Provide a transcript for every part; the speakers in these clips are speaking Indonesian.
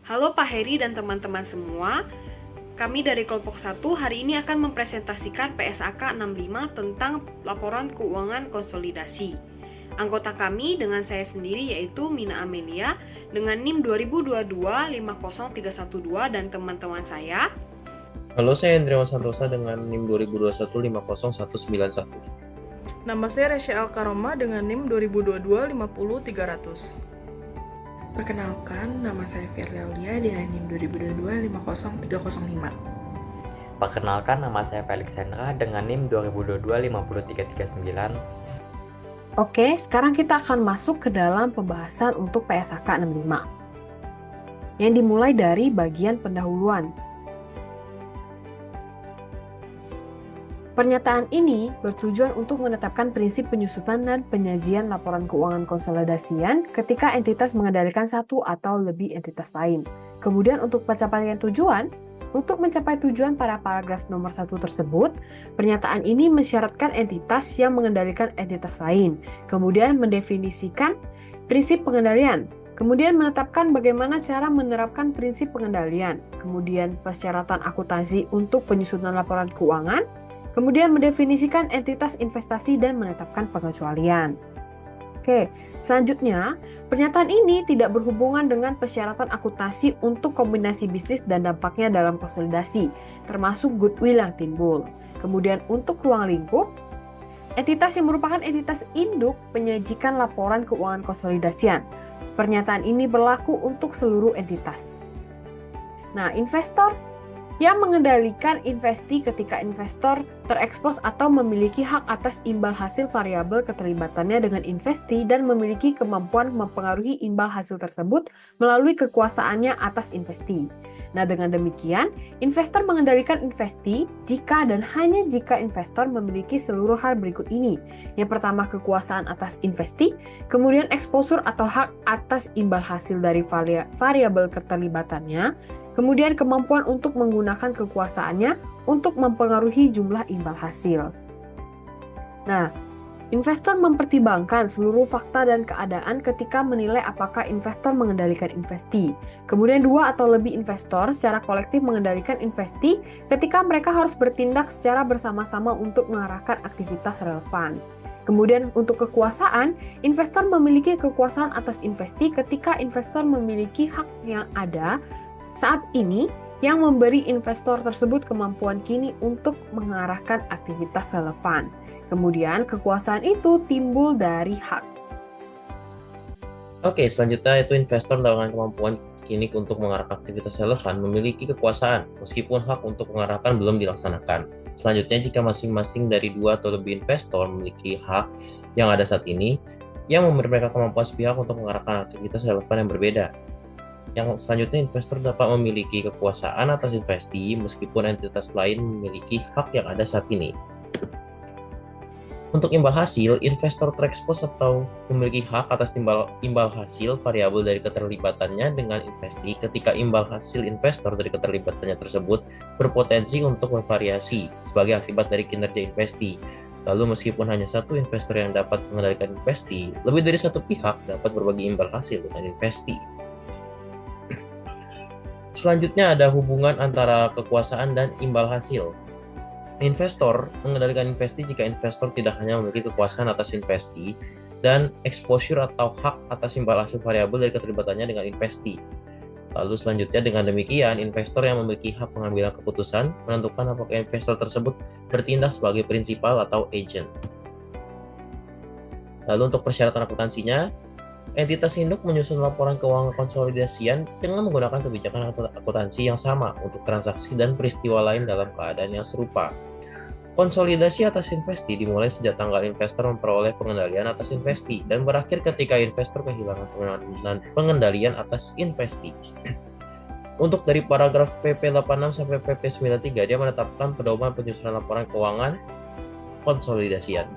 Halo Pak Heri dan teman-teman semua. Kami dari kelompok 1 hari ini akan mempresentasikan PSAK 65 tentang laporan keuangan konsolidasi. Anggota kami dengan saya sendiri yaitu Mina Amelia dengan NIM 2022-50312 dan teman-teman saya. Halo, saya Hendriawan Santosa dengan NIM 2021-50191. Nama saya Resya Alkaroma dengan NIM 2022-50300. Perkenalkan, nama saya Firly Aulia dengan NIM 2022-50305. Perkenalkan, nama saya Felix Hendra dengan NIM 2022-50339. Oke, sekarang kita akan masuk ke dalam pembahasan untuk PSAK 65 yang dimulai dari bagian pendahuluan. Pernyataan ini bertujuan untuk menetapkan prinsip penyusutan dan penyajian laporan keuangan konsolidasian ketika entitas mengendalikan satu atau lebih entitas lain. Kemudian untuk pencapaian tujuan, untuk mencapai tujuan pada paragraf nomor 1 tersebut, pernyataan ini mensyaratkan entitas yang mengendalikan entitas lain, kemudian mendefinisikan prinsip pengendalian, kemudian menetapkan bagaimana cara menerapkan prinsip pengendalian, kemudian persyaratan akuntansi untuk penyusunan laporan keuangan, kemudian mendefinisikan entitas investasi dan menetapkan pengecualian. Oke, selanjutnya, pernyataan ini tidak berhubungan dengan persyaratan akuntansi untuk kombinasi bisnis dan dampaknya dalam konsolidasi, termasuk goodwill yang timbul. Kemudian untuk ruang lingkup, entitas yang merupakan entitas induk penyajikan laporan keuangan konsolidasian. Pernyataan ini berlaku untuk seluruh entitas. Nah, investor yang mengendalikan investi ketika investor terekspos atau memiliki hak atas imbal hasil variabel keterlibatannya dengan investi dan memiliki kemampuan mempengaruhi imbal hasil tersebut melalui kekuasaannya atas investi. Nah, dengan demikian, investor mengendalikan investi jika dan hanya jika investor memiliki seluruh hal berikut ini. Yang pertama, kekuasaan atas investi, kemudian eksposur atau hak atas imbal hasil dari variabel keterlibatannya, kemudian kemampuan untuk menggunakan kekuasaannya untuk mempengaruhi jumlah imbal hasil. Nah, investor mempertimbangkan seluruh fakta dan keadaan ketika menilai apakah investor mengendalikan investi. Kemudian dua atau lebih investor secara kolektif mengendalikan investi ketika mereka harus bertindak secara bersama-sama untuk mengarahkan aktivitas relevan. Kemudian untuk kekuasaan, investor memiliki kekuasaan atas investi ketika investor memiliki hak yang ada saat ini yang memberi investor tersebut kemampuan kini untuk mengarahkan aktivitas relevan. Kemudian kekuasaan itu timbul dari hak. Oke, selanjutnya itu investor dengan kemampuan kini untuk mengarahkan aktivitas relevan memiliki kekuasaan, meskipun hak untuk mengarahkan belum dilaksanakan. Selanjutnya, jika masing-masing dari dua atau lebih investor memiliki hak yang ada saat ini, yang memberi mereka kemampuan sepihak untuk mengarahkan aktivitas relevan yang berbeda. Yang selanjutnya, investor dapat memiliki kekuasaan atas investi meskipun entitas lain memiliki hak yang ada saat ini. Untuk imbal hasil, investor terekspos atau memiliki hak atas imbal hasil variabel dari keterlibatannya dengan investi ketika imbal hasil investor dari keterlibatannya tersebut berpotensi untuk bervariasi sebagai akibat dari kinerja investi. Lalu meskipun hanya satu investor yang dapat mengendalikan investi, lebih dari satu pihak dapat berbagi imbal hasil dengan investi. Selanjutnya ada hubungan antara kekuasaan dan imbal hasil. Investor mengendalikan investi jika investor tidak hanya memiliki kekuasaan atas investi dan exposure atau hak atas imbal hasil variabel dari keterlibatannya dengan investi. Lalu selanjutnya dengan demikian, investor yang memiliki hak pengambilan keputusan menentukan apakah investor tersebut bertindak sebagai prinsipal atau agent. Lalu untuk persyaratan akuntansinya, entitas induk menyusun laporan keuangan konsolidasian dengan menggunakan kebijakan akuntansi yang sama untuk transaksi dan peristiwa lain dalam keadaan yang serupa. Konsolidasi atas investi dimulai sejak tanggal investor memperoleh pengendalian atas investi dan berakhir ketika investor kehilangan pengendalian atas investi. Untuk dari paragraf PP 86 sampai PP 93, dia menetapkan pedoman penyusunan laporan keuangan konsolidasian.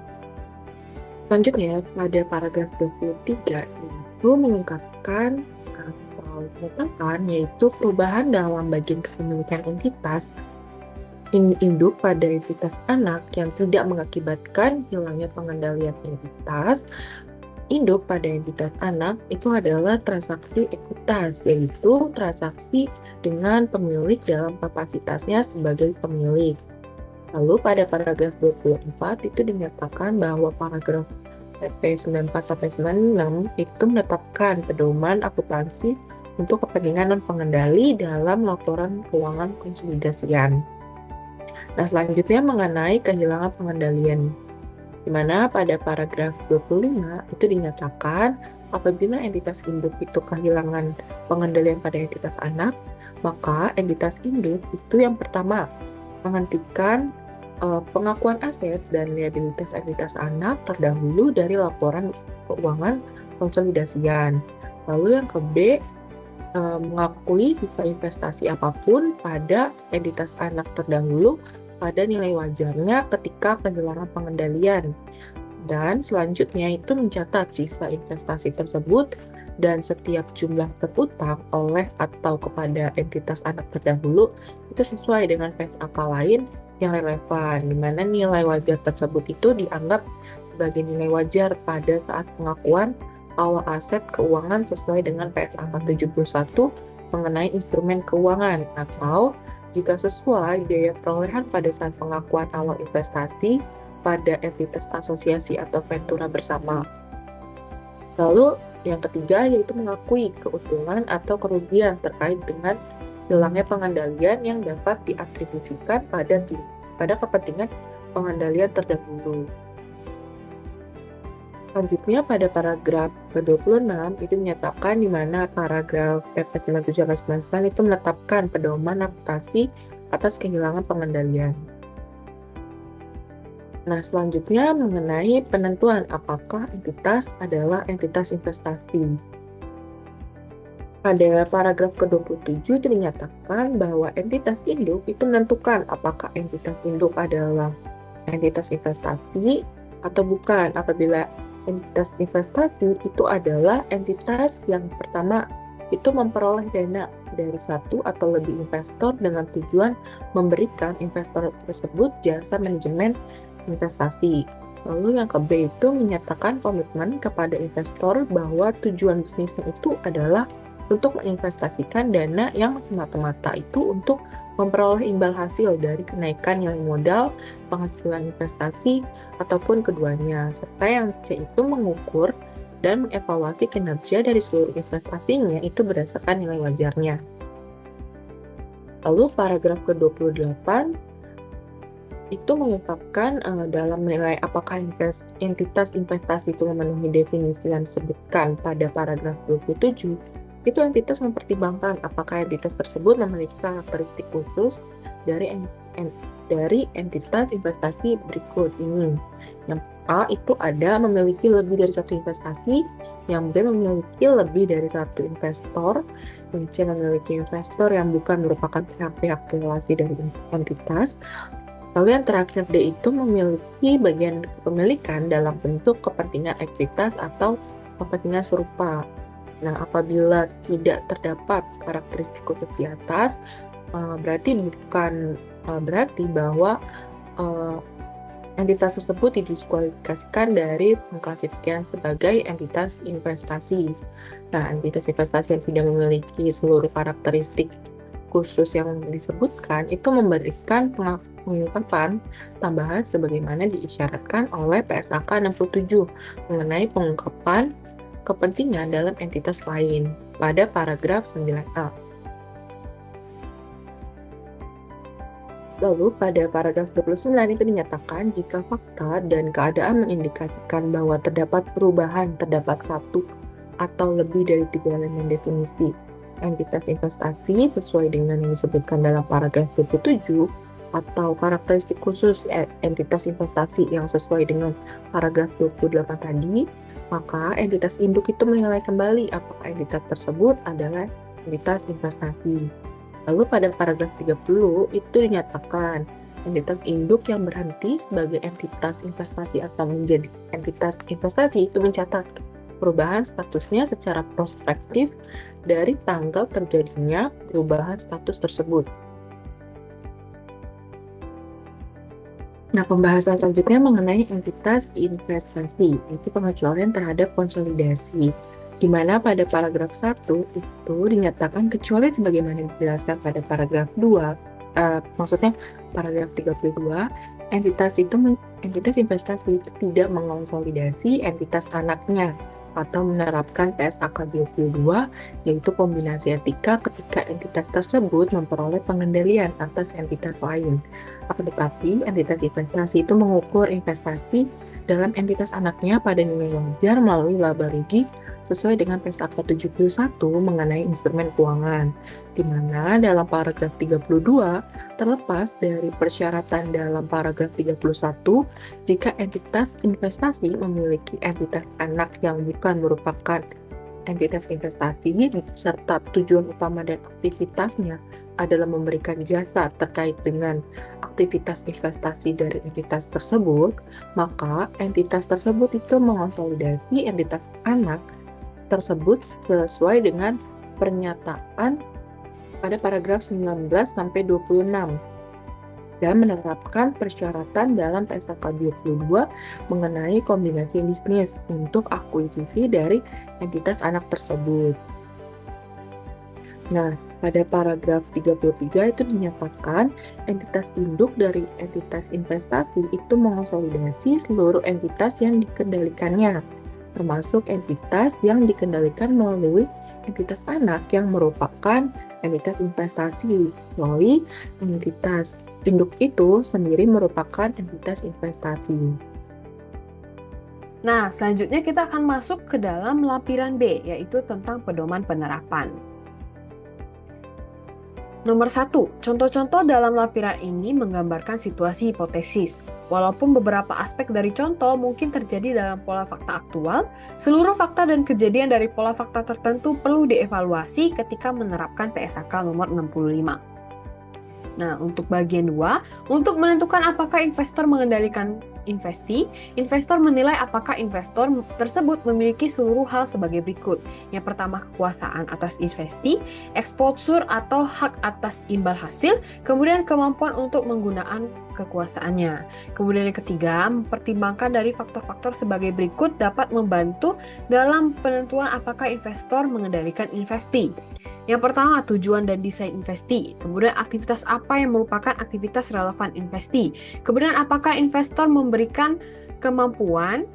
Selanjutnya, pada paragraf 23 itu mengungkapkan atau menetapkan yaitu perubahan dalam bagian kepemilikan entitas induk pada entitas anak yang tidak mengakibatkan hilangnya pengendalian entitas induk pada entitas anak itu adalah transaksi ekuitas, yaitu transaksi dengan pemilik dalam kapasitasnya sebagai pemilik. Lalu pada paragraf 24 itu dinyatakan bahwa paragraf PP 94-96 itu menetapkan pedoman akuntansi untuk kepentingan non-pengendali dalam laporan keuangan konsolidasian. Nah, selanjutnya mengenai kehilangan pengendalian, di mana pada paragraf 25 itu dinyatakan apabila entitas induk itu kehilangan pengendalian pada entitas anak, maka entitas induk itu yang pertama menghentikan pengakuan aset dan liabilitas entitas anak terdahulu dari laporan keuangan konsolidasian. Lalu yang ke B, mengakui sisa investasi apapun pada entitas anak terdahulu pada nilai wajarnya ketika kehilangan pengendalian. Dan selanjutnya itu mencatat sisa investasi tersebut dan setiap jumlah terutang oleh atau kepada entitas anak terdahulu itu sesuai dengan PSAK lain yang relevan, di mana nilai wajar tersebut itu dianggap sebagai nilai wajar pada saat pengakuan awal aset keuangan sesuai dengan PSAK 71 mengenai instrumen keuangan, atau jika sesuai biaya perolehan pada saat pengakuan awal investasi pada entitas asosiasi atau ventura bersama. Lalu yang ketiga yaitu mengakui keuntungan atau kerugian terkait dengan hilangnya pengendalian yang dapat diatribusikan pada kepentingan pengendalian terdahulu. Selanjutnya pada paragraf ke-26 itu menyatakan di mana paragraf PP 97/99 itu menetapkan pedoman akuntansi atas kehilangan pengendalian. Nah, selanjutnya mengenai penentuan apakah entitas adalah entitas investasi. Pada paragraf ke-27 itu dinyatakan bahwa entitas induk itu menentukan apakah entitas induk adalah entitas investasi atau bukan apabila entitas investasi itu adalah entitas yang pertama itu memperoleh dana dari satu atau lebih investor dengan tujuan memberikan investor tersebut jasa manajemen investasi. Lalu yang ke B itu menyatakan komitmen kepada investor bahwa tujuan bisnisnya itu adalah untuk menginvestasikan dana yang semata-mata itu untuk memperoleh imbal hasil dari kenaikan nilai modal, penghasilan investasi, ataupun keduanya. Serta yang C itu mengukur dan mengevaluasi kinerja dari seluruh investasinya itu berdasarkan nilai wajarnya. Lalu paragraf ke-28 itu mengungkapkan dalam menilai apakah entitas investasi itu memenuhi definisi yang disebutkan pada paragraf 27, itu entitas mempertimbangkan apakah entitas tersebut memiliki karakteristik khusus dari entitas investasi berikut ini. Yang A itu ada memiliki lebih dari satu investasi, yang B memiliki lebih dari satu investor, yang C memiliki investor yang bukan merupakan pihak-pihak relasi dari entitas. Lalu yang terakhir D itu memiliki bagian kepemilikan dalam bentuk kepentingan ekuitas atau kepentingan serupa. Nah, apabila tidak terdapat karakteristik khusus di atas, berarti bukan berarti bahwa entitas tersebut didiskualifikasikan dari pengklasifikasian sebagai entitas investasi. Nah, entitas investasi yang tidak memiliki seluruh karakteristik khusus yang disebutkan itu memberikan pengungkapan tambahan sebagaimana diisyaratkan oleh PSAK 67 mengenai pengungkapan kepentingan dalam entitas lain pada paragraf 9a. Lalu pada paragraf 29 itu dinyatakan jika fakta dan keadaan mengindikasikan bahwa terdapat perubahan terdapat satu atau lebih dari 3 elemen definisi entitas investasi sesuai dengan yang disebutkan dalam paragraf 27 atau karakteristik khusus entitas investasi yang sesuai dengan paragraf 28 tadi, maka entitas induk itu menilai kembali apakah entitas tersebut adalah entitas investasi. Lalu pada paragraf 30 itu dinyatakan entitas induk yang berhenti sebagai entitas investasi atau menjadi entitas investasi itu mencatat perubahan statusnya secara prospektif dari tanggal terjadinya perubahan status tersebut. Nah, pembahasan selanjutnya mengenai entitas investasi, yaitu pengecualian terhadap konsolidasi, di mana pada paragraf 1 itu dinyatakan kecuali sebagaimana dijelaskan pada paragraf 2, maksudnya paragraf 32, entitas investasi itu tidak mengonsolidasi entitas anaknya atau menerapkan PSAK 22, yaitu kombinasi etika ketika entitas tersebut memperoleh pengendalian atas entitas lain. Akan tetapi, entitas investasi itu mengukur investasi dalam entitas anaknya pada nilai wajar melalui laba rugi sesuai dengan PSAK 71 mengenai instrumen keuangan, di mana dalam paragraf 32 terlepas dari persyaratan dalam paragraf 31, jika entitas investasi memiliki entitas anak yang bukan merupakan entitas investasi serta tujuan utama dan aktivitasnya adalah memberikan jasa terkait dengan aktivitas investasi dari entitas tersebut, maka entitas tersebut itu mengonsolidasi entitas anak tersebut sesuai dengan pernyataan pada paragraf 19 sampai 26 dan menerapkan persyaratan dalam PSAK 22 mengenai kombinasi bisnis untuk akuisisi dari entitas anak tersebut. Nah, pada paragraf 33 itu dinyatakan entitas induk dari entitas investasi itu mengonsolidasi seluruh entitas yang dikendalikannya, termasuk entitas yang dikendalikan melalui entitas anak yang merupakan entitas investasi, kecuali entitas induk itu sendiri merupakan entitas investasi. Nah, selanjutnya kita akan masuk ke dalam lampiran B, yaitu tentang pedoman penerapan. Nomor 1, contoh-contoh dalam lampiran ini menggambarkan situasi hipotesis. Walaupun beberapa aspek dari contoh mungkin terjadi dalam pola fakta aktual, seluruh fakta dan kejadian dari pola fakta tertentu perlu dievaluasi ketika menerapkan PSAK nomor 65. Nah, untuk bagian 2, untuk menentukan apakah investor mengendalikan investi, investor menilai apakah investor tersebut memiliki seluruh hal sebagai berikut. Yang pertama, kekuasaan atas investi, exposure atau hak atas imbal hasil, kemudian kemampuan untuk menggunakan kekuasaannya. Kemudian yang ketiga, mempertimbangkan dari faktor-faktor sebagai berikut dapat membantu dalam penentuan apakah investor mengendalikan investi. Yang pertama, tujuan dan desain investi. Kemudian aktivitas apa yang merupakan aktivitas relevan investi. Kemudian apakah investor memberikan kemampuan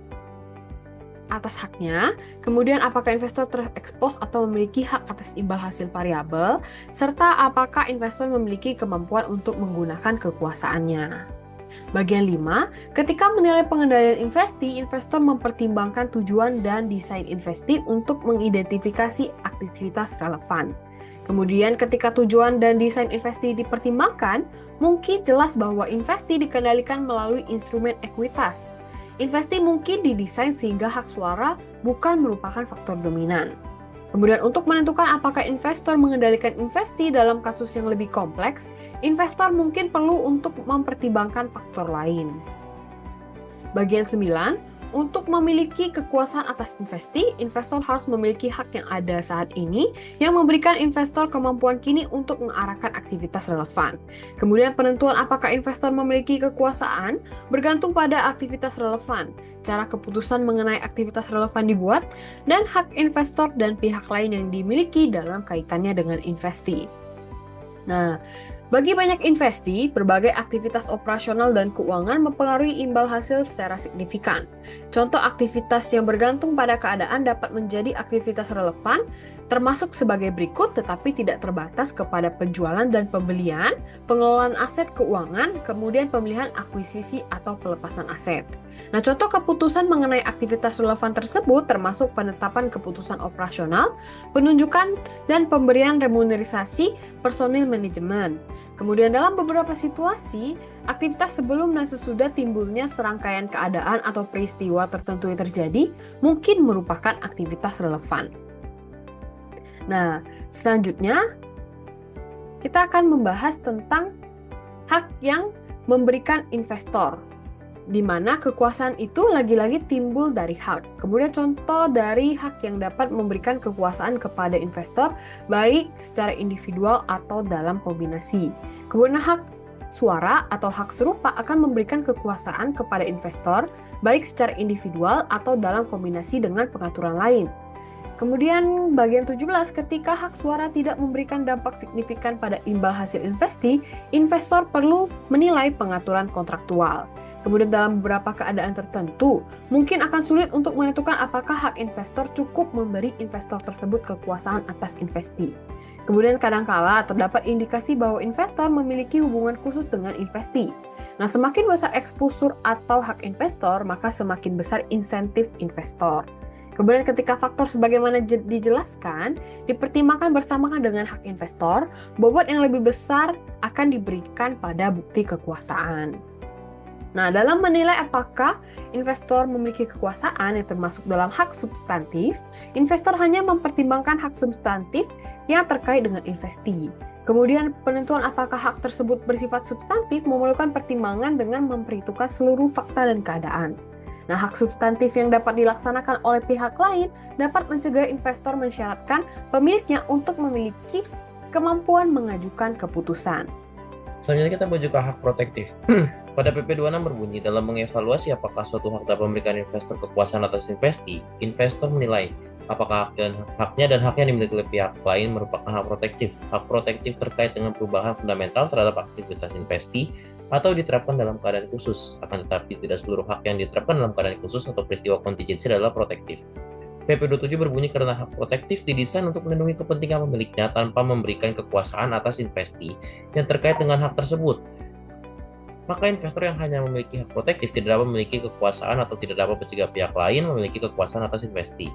atas haknya. Kemudian apakah investor terekspos atau memiliki hak atas imbal hasil variabel. Serta apakah investor memiliki kemampuan untuk menggunakan kekuasaannya. Bagian 5, ketika menilai pengendalian investi, investor mempertimbangkan tujuan dan desain investi untuk mengidentifikasi aktivitas relevan. Kemudian ketika tujuan dan desain investi dipertimbangkan, mungkin jelas bahwa investi dikendalikan melalui instrumen ekuitas. Investi mungkin didesain sehingga hak suara bukan merupakan faktor dominan. Kemudian untuk menentukan apakah investor mengendalikan investi dalam kasus yang lebih kompleks, investor mungkin perlu untuk mempertimbangkan faktor lain. Bagian 9, untuk memiliki kekuasaan atas investi, investor harus memiliki hak yang ada saat ini yang memberikan investor kemampuan kini untuk mengarahkan aktivitas relevan. Kemudian penentuan apakah investor memiliki kekuasaan bergantung pada aktivitas relevan, cara keputusan mengenai aktivitas relevan dibuat, dan hak investor dan pihak lain yang dimiliki dalam kaitannya dengan investi. Nah, bagi banyak investi, berbagai aktivitas operasional dan keuangan mempengaruhi imbal hasil secara signifikan. Contoh aktivitas yang bergantung pada keadaan dapat menjadi aktivitas relevan, termasuk sebagai berikut tetapi tidak terbatas kepada penjualan dan pembelian, pengelolaan aset keuangan, kemudian pemilihan akuisisi atau pelepasan aset. Nah, contoh keputusan mengenai aktivitas relevan tersebut termasuk penetapan keputusan operasional, penunjukan dan pemberian remunerasi personil manajemen. Kemudian dalam beberapa situasi, aktivitas sebelum dan sesudah timbulnya serangkaian keadaan atau peristiwa tertentu yang terjadi mungkin merupakan aktivitas relevan. Nah, selanjutnya kita akan membahas tentang hak yang memberikan investor, di mana kekuasaan itu lagi-lagi timbul dari hak. Kemudian contoh dari hak yang dapat memberikan kekuasaan kepada investor, baik secara individual atau dalam kombinasi. Kemudian hak suara atau hak serupa akan memberikan kekuasaan kepada investor, baik secara individual atau dalam kombinasi dengan pengaturan lain. Kemudian bagian 17, ketika hak suara tidak memberikan dampak signifikan pada imbal hasil investasi, investor perlu menilai pengaturan kontraktual. Kemudian dalam beberapa keadaan tertentu, mungkin akan sulit untuk menentukan apakah hak investor cukup memberi investor tersebut kekuasaan atas investasi. Kemudian kadangkala terdapat indikasi bahwa investor memiliki hubungan khusus dengan investasi. Nah, semakin besar eksposur atau hak investor, maka semakin besar insentif investor. Kemudian ketika faktor sebagaimana dijelaskan, dipertimbangkan bersama dengan hak investor, bobot yang lebih besar akan diberikan pada bukti kekuasaan. Nah, dalam menilai apakah investor memiliki kekuasaan yang termasuk dalam hak substantif, investor hanya mempertimbangkan hak substantif yang terkait dengan investasi. Kemudian penentuan apakah hak tersebut bersifat substantif memerlukan pertimbangan dengan memperhitungkan seluruh fakta dan keadaan. Nah, hak substantif yang dapat dilaksanakan oleh pihak lain dapat mencegah investor mensyaratkan pemiliknya untuk memiliki kemampuan mengajukan keputusan. Selanjutnya kita menuju ke hak protektif. Pada PP 26 berbunyi, dalam mengevaluasi apakah suatu hak dapat memberikan investor kekuasaan atas investasi, investor menilai apakah haknya dan hak yang dimiliki oleh pihak lain merupakan hak protektif. Hak protektif terkait dengan perubahan fundamental terhadap aktivitas investasi atau diterapkan dalam keadaan khusus, akan tetapi tidak seluruh hak yang diterapkan dalam keadaan khusus atau peristiwa kontingensi adalah protektif. PP 27 berbunyi karena hak protektif didesain untuk melindungi kepentingan pemiliknya tanpa memberikan kekuasaan atas investasi yang terkait dengan hak tersebut. Maka investor yang hanya memiliki hak protektif tidak dapat memiliki kekuasaan atau tidak dapat mencegah pihak lain memiliki kekuasaan atas investasi.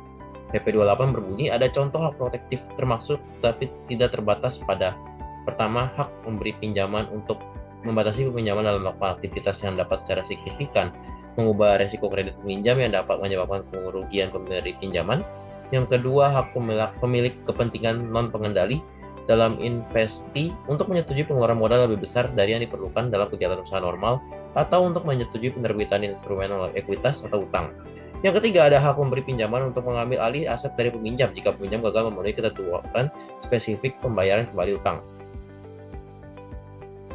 PP 28 berbunyi ada contoh hak protektif termasuk tapi tidak terbatas pada pertama, hak memberi pinjaman untuk membatasi peminjaman dalam melakukan aktivitas yang dapat secara signifikan mengubah resiko kredit peminjam yang dapat menyebabkan kerugian pemberi pinjaman. Yang kedua, hak pemilik kepentingan non-pengendali dalam investasi untuk menyetujui pengeluaran modal lebih besar dari yang diperlukan dalam kegiatan usaha normal atau untuk menyetujui penerbitan instrumen ekuitas atau utang. Yang ketiga, ada hak memberi pinjaman untuk mengambil alih aset dari peminjam jika peminjam gagal memenuhi ketentuan spesifik pembayaran kembali utang.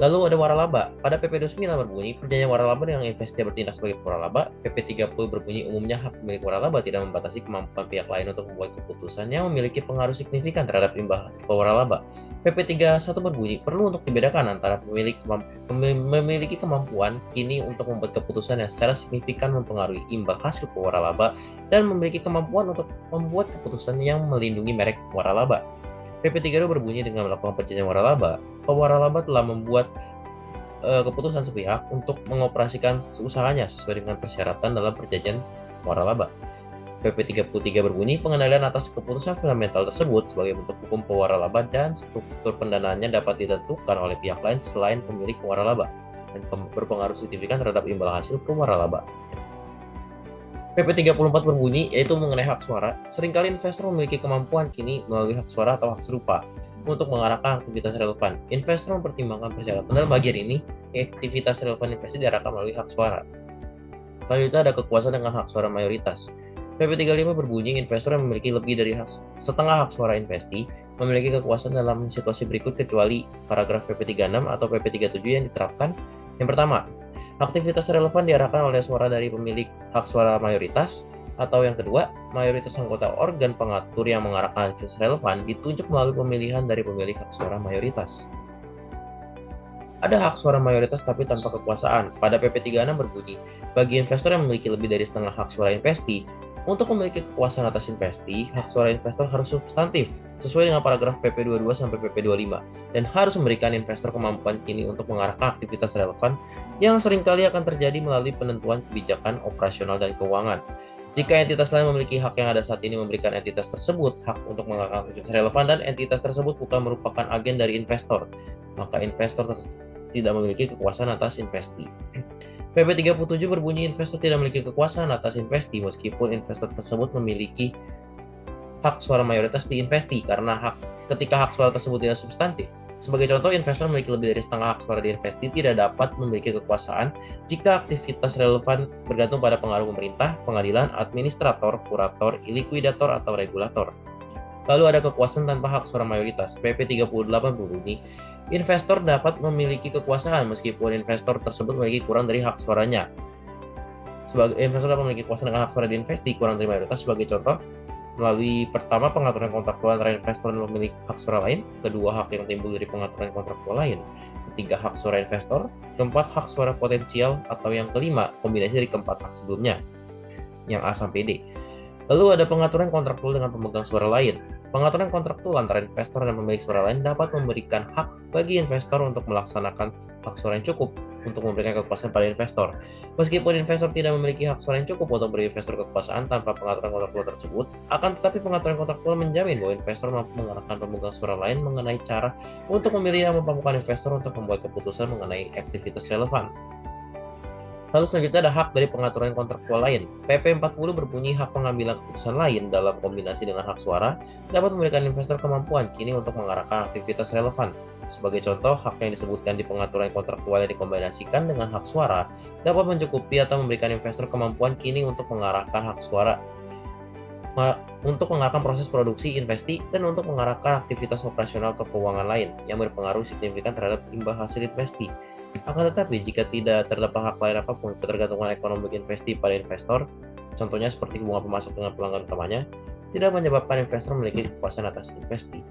Lalu ada waralaba. Pada PP 29 berbunyi, perjanjian waralaba dengan investasi bertindak sebagai waralaba. PP 30 berbunyi, umumnya hak pemilik waralaba tidak membatasi kemampuan pihak lain untuk membuat keputusan yang memiliki pengaruh signifikan terhadap imbal hasil waralaba. PP 31 berbunyi, perlu untuk dibedakan antara memiliki kemampuan kini untuk membuat keputusan yang secara signifikan mempengaruhi imbal hasil waralaba dan memiliki kemampuan untuk membuat keputusan yang melindungi merek waralaba. PP 32 berbunyi dengan melakukan perjanjian waralaba, pewaralaba telah membuat keputusan sepihak untuk mengoperasikan usahanya sesuai dengan persyaratan dalam perjanjian waralaba. PP 33 berbunyi pengendalian atas keputusan fundamental tersebut sebagai bentuk hukum pewaralaba dan struktur pendanaannya dapat ditentukan oleh pihak lain selain pemilik pewaralaba dan berpengaruh signifikan terhadap imbal hasil pewaralaba. PP 34 berbunyi, yaitu mengenai hak suara. Seringkali investor memiliki kemampuan kini melalui hak suara atau hak serupa untuk mengarahkan aktivitas relevan. Investor mempertimbangkan persyaratan dalam bagian ini, aktivitas relevan investasi diarahkan melalui hak suara. Selanjutnya ada kekuasaan dengan hak suara mayoritas. PP 35 berbunyi, investor yang memiliki lebih dari setengah hak suara investasi memiliki kekuasaan dalam situasi berikut kecuali paragraf PP 36 atau PP 37 yang diterapkan. Yang pertama, aktivitas relevan diarahkan oleh suara dari pemilik hak suara mayoritas, atau yang kedua, mayoritas anggota organ pengatur yang mengarahkan aktivitas relevan ditunjuk melalui pemilihan dari pemilik hak suara mayoritas. Ada hak suara mayoritas tapi tanpa kekuasaan. Pada PP 36 berbunyi, bagi investor yang memiliki lebih dari setengah hak suara investasi, untuk memiliki kekuasaan atas investasi, hak suara investor harus substantif, sesuai dengan paragraf PP 22 sampai PP 25, dan harus memberikan investor kemampuan kini untuk mengarahkan aktivitas relevan yang seringkali akan terjadi melalui penentuan kebijakan operasional dan keuangan. Jika entitas lain memiliki hak yang ada saat ini memberikan entitas tersebut hak untuk mengarahkan aktivitas relevan dan entitas tersebut bukan merupakan agen dari investor, maka investor tidak memiliki kekuasaan atas investasi. PP 37 berbunyi investor tidak memiliki kekuasaan atas investasi meskipun investor tersebut memiliki hak suara mayoritas di investasi karena ketika hak suara tersebut tidak substantif. Sebagai contoh, investor memiliki lebih dari setengah hak suara di investasi tidak dapat memiliki kekuasaan jika aktivitas relevan bergantung pada pengaruh pemerintah, pengadilan, administrator, kurator, likuidator, atau regulator. Lalu ada kekuasaan tanpa hak suara mayoritas. PP 38 berbunyi, investor dapat memiliki kekuasaan meskipun investor tersebut memiliki kurang dari hak suaranya. Sebagai investor dapat memiliki kekuasaan dengan hak suara di investi kurang dari mayoritas. Sebagai contoh, melalui pertama pengaturan kontraktual antara investor dan pemilik hak suara lain, kedua hak yang timbul dari pengaturan kontraktual lain, ketiga hak suara investor, keempat hak suara potensial, atau yang kelima kombinasi dari keempat hak sebelumnya, yang A sampai D. Lalu ada pengaturan kontraktual dengan pemegang suara lain. Pengaturan kontraktual antara investor dan pemilik suara lain dapat memberikan hak bagi investor untuk melaksanakan hak suara yang cukup untuk memberikan kekuasaan pada investor. Meskipun investor tidak memiliki hak suara yang cukup untuk beri investor kekuasaan tanpa pengaturan kontraktual tersebut, akan tetapi pengaturan kontraktual menjamin bahwa investor mampu mengarahkan pemegang suara lain mengenai cara untuk memilih dan memampukan investor untuk membuat keputusan mengenai aktivitas relevan. Lalu selanjutnya ada hak dari pengaturan kontraktual lain. PP 40 berbunyi hak pengambilan keputusan lain dalam kombinasi dengan hak suara dapat memberikan investor kemampuan kini untuk mengarahkan aktivitas relevan. Sebagai contoh, hak yang disebutkan di pengaturan kontraktual yang dikombinasikan dengan hak suara dapat mencukupi atau memberikan investor kemampuan kini untuk mengarahkan hak suara untuk mengarahkan proses produksi, investi, dan untuk mengarahkan aktivitas operasional atau keuangan lain yang berpengaruh signifikan terhadap imbal hasil investi. Akan tetapi, jika tidak terdapat hak lain apapun, ketergantungan ekonomi investi pada investor, contohnya seperti hubungan pemasok dengan pelanggan utamanya, tidak menyebabkan investor memiliki kekuasaan atas investi.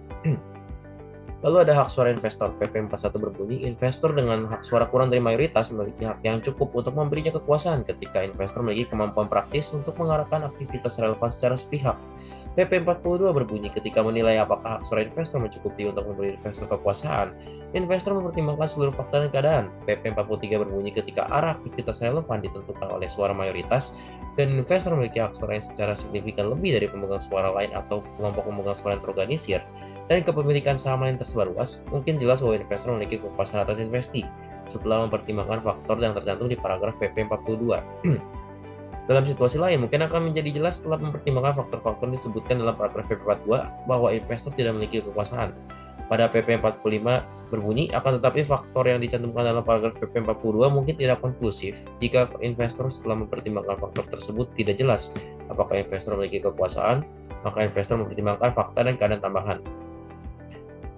Lalu ada hak suara investor. PP 41 berbunyi, investor dengan hak suara kurang dari mayoritas memiliki hak yang cukup untuk memberinya kekuasaan ketika investor memiliki kemampuan praktis untuk mengarahkan aktivitas relevan secara sepihak. PP 42 berbunyi, ketika menilai apakah hak suara investor mencukupi untuk memberi investor kekuasaan, investor mempertimbangkan seluruh fakta dan keadaan. PP 43 berbunyi, ketika arah aktivitas relevan ditentukan oleh suara mayoritas dan investor memiliki hak suara yang secara signifikan lebih dari pemegang suara lain atau kelompok pemegang suara yang terorganisir, dan kepemilikan saham lain tersebar luas, mungkin jelas bahwa investor memiliki kekuasaan atas investi setelah mempertimbangkan faktor yang tercantum di paragraf PP 42. Dalam situasi lain, mungkin akan menjadi jelas setelah mempertimbangkan faktor-faktor disebutkan dalam paragraf PP 42 bahwa investor tidak memiliki kekuasaan. Pada PP 45 berbunyi, akan tetapi faktor yang dicantumkan dalam paragraf PP 42 mungkin tidak konklusif jika investor setelah mempertimbangkan faktor tersebut tidak jelas apakah investor memiliki kekuasaan, maka investor mempertimbangkan fakta dan keadaan tambahan.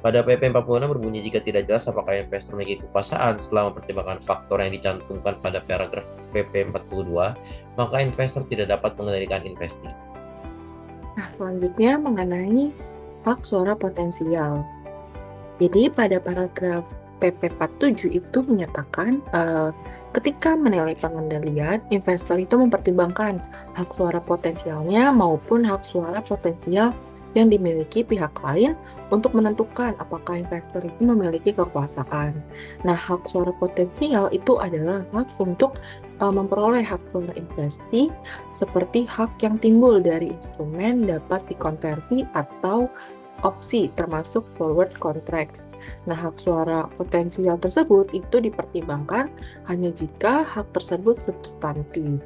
Pada PP 46 berbunyi, jika tidak jelas apakah investor memiliki kekuasaan setelah mempertimbangkan faktor yang dicantumkan pada paragraf PP 42, maka investor tidak dapat mengendalikan investi. Nah, selanjutnya mengenai hak suara potensial. Jadi pada paragraf PP 47 itu menyatakan ketika menilai pengendalian, investor itu mempertimbangkan hak suara potensialnya maupun hak suara potensial yang dimiliki pihak lain untuk menentukan apakah investor itu memiliki kekuasaan. Nah, hak suara potensial itu adalah hak untuk memperoleh hak suara investi seperti hak yang timbul dari instrumen dapat dikonversi atau opsi termasuk forward contracts. Nah, hak suara potensial tersebut itu dipertimbangkan hanya jika hak tersebut substantif.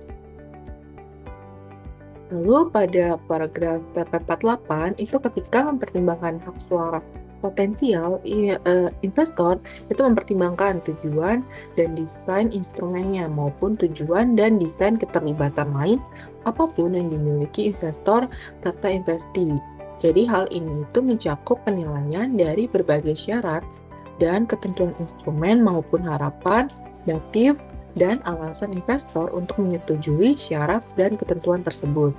Lalu pada paragraf PP 48 itu ketika mempertimbangkan hak suara potensial, investor itu mempertimbangkan tujuan dan desain instrumennya maupun tujuan dan desain keterlibatan lain apapun yang dimiliki investor serta investi. Jadi hal ini itu mencakup penilaian dari berbagai syarat dan ketentuan instrumen maupun harapan, motif, dan alasan investor untuk menyetujui syarat dan ketentuan tersebut.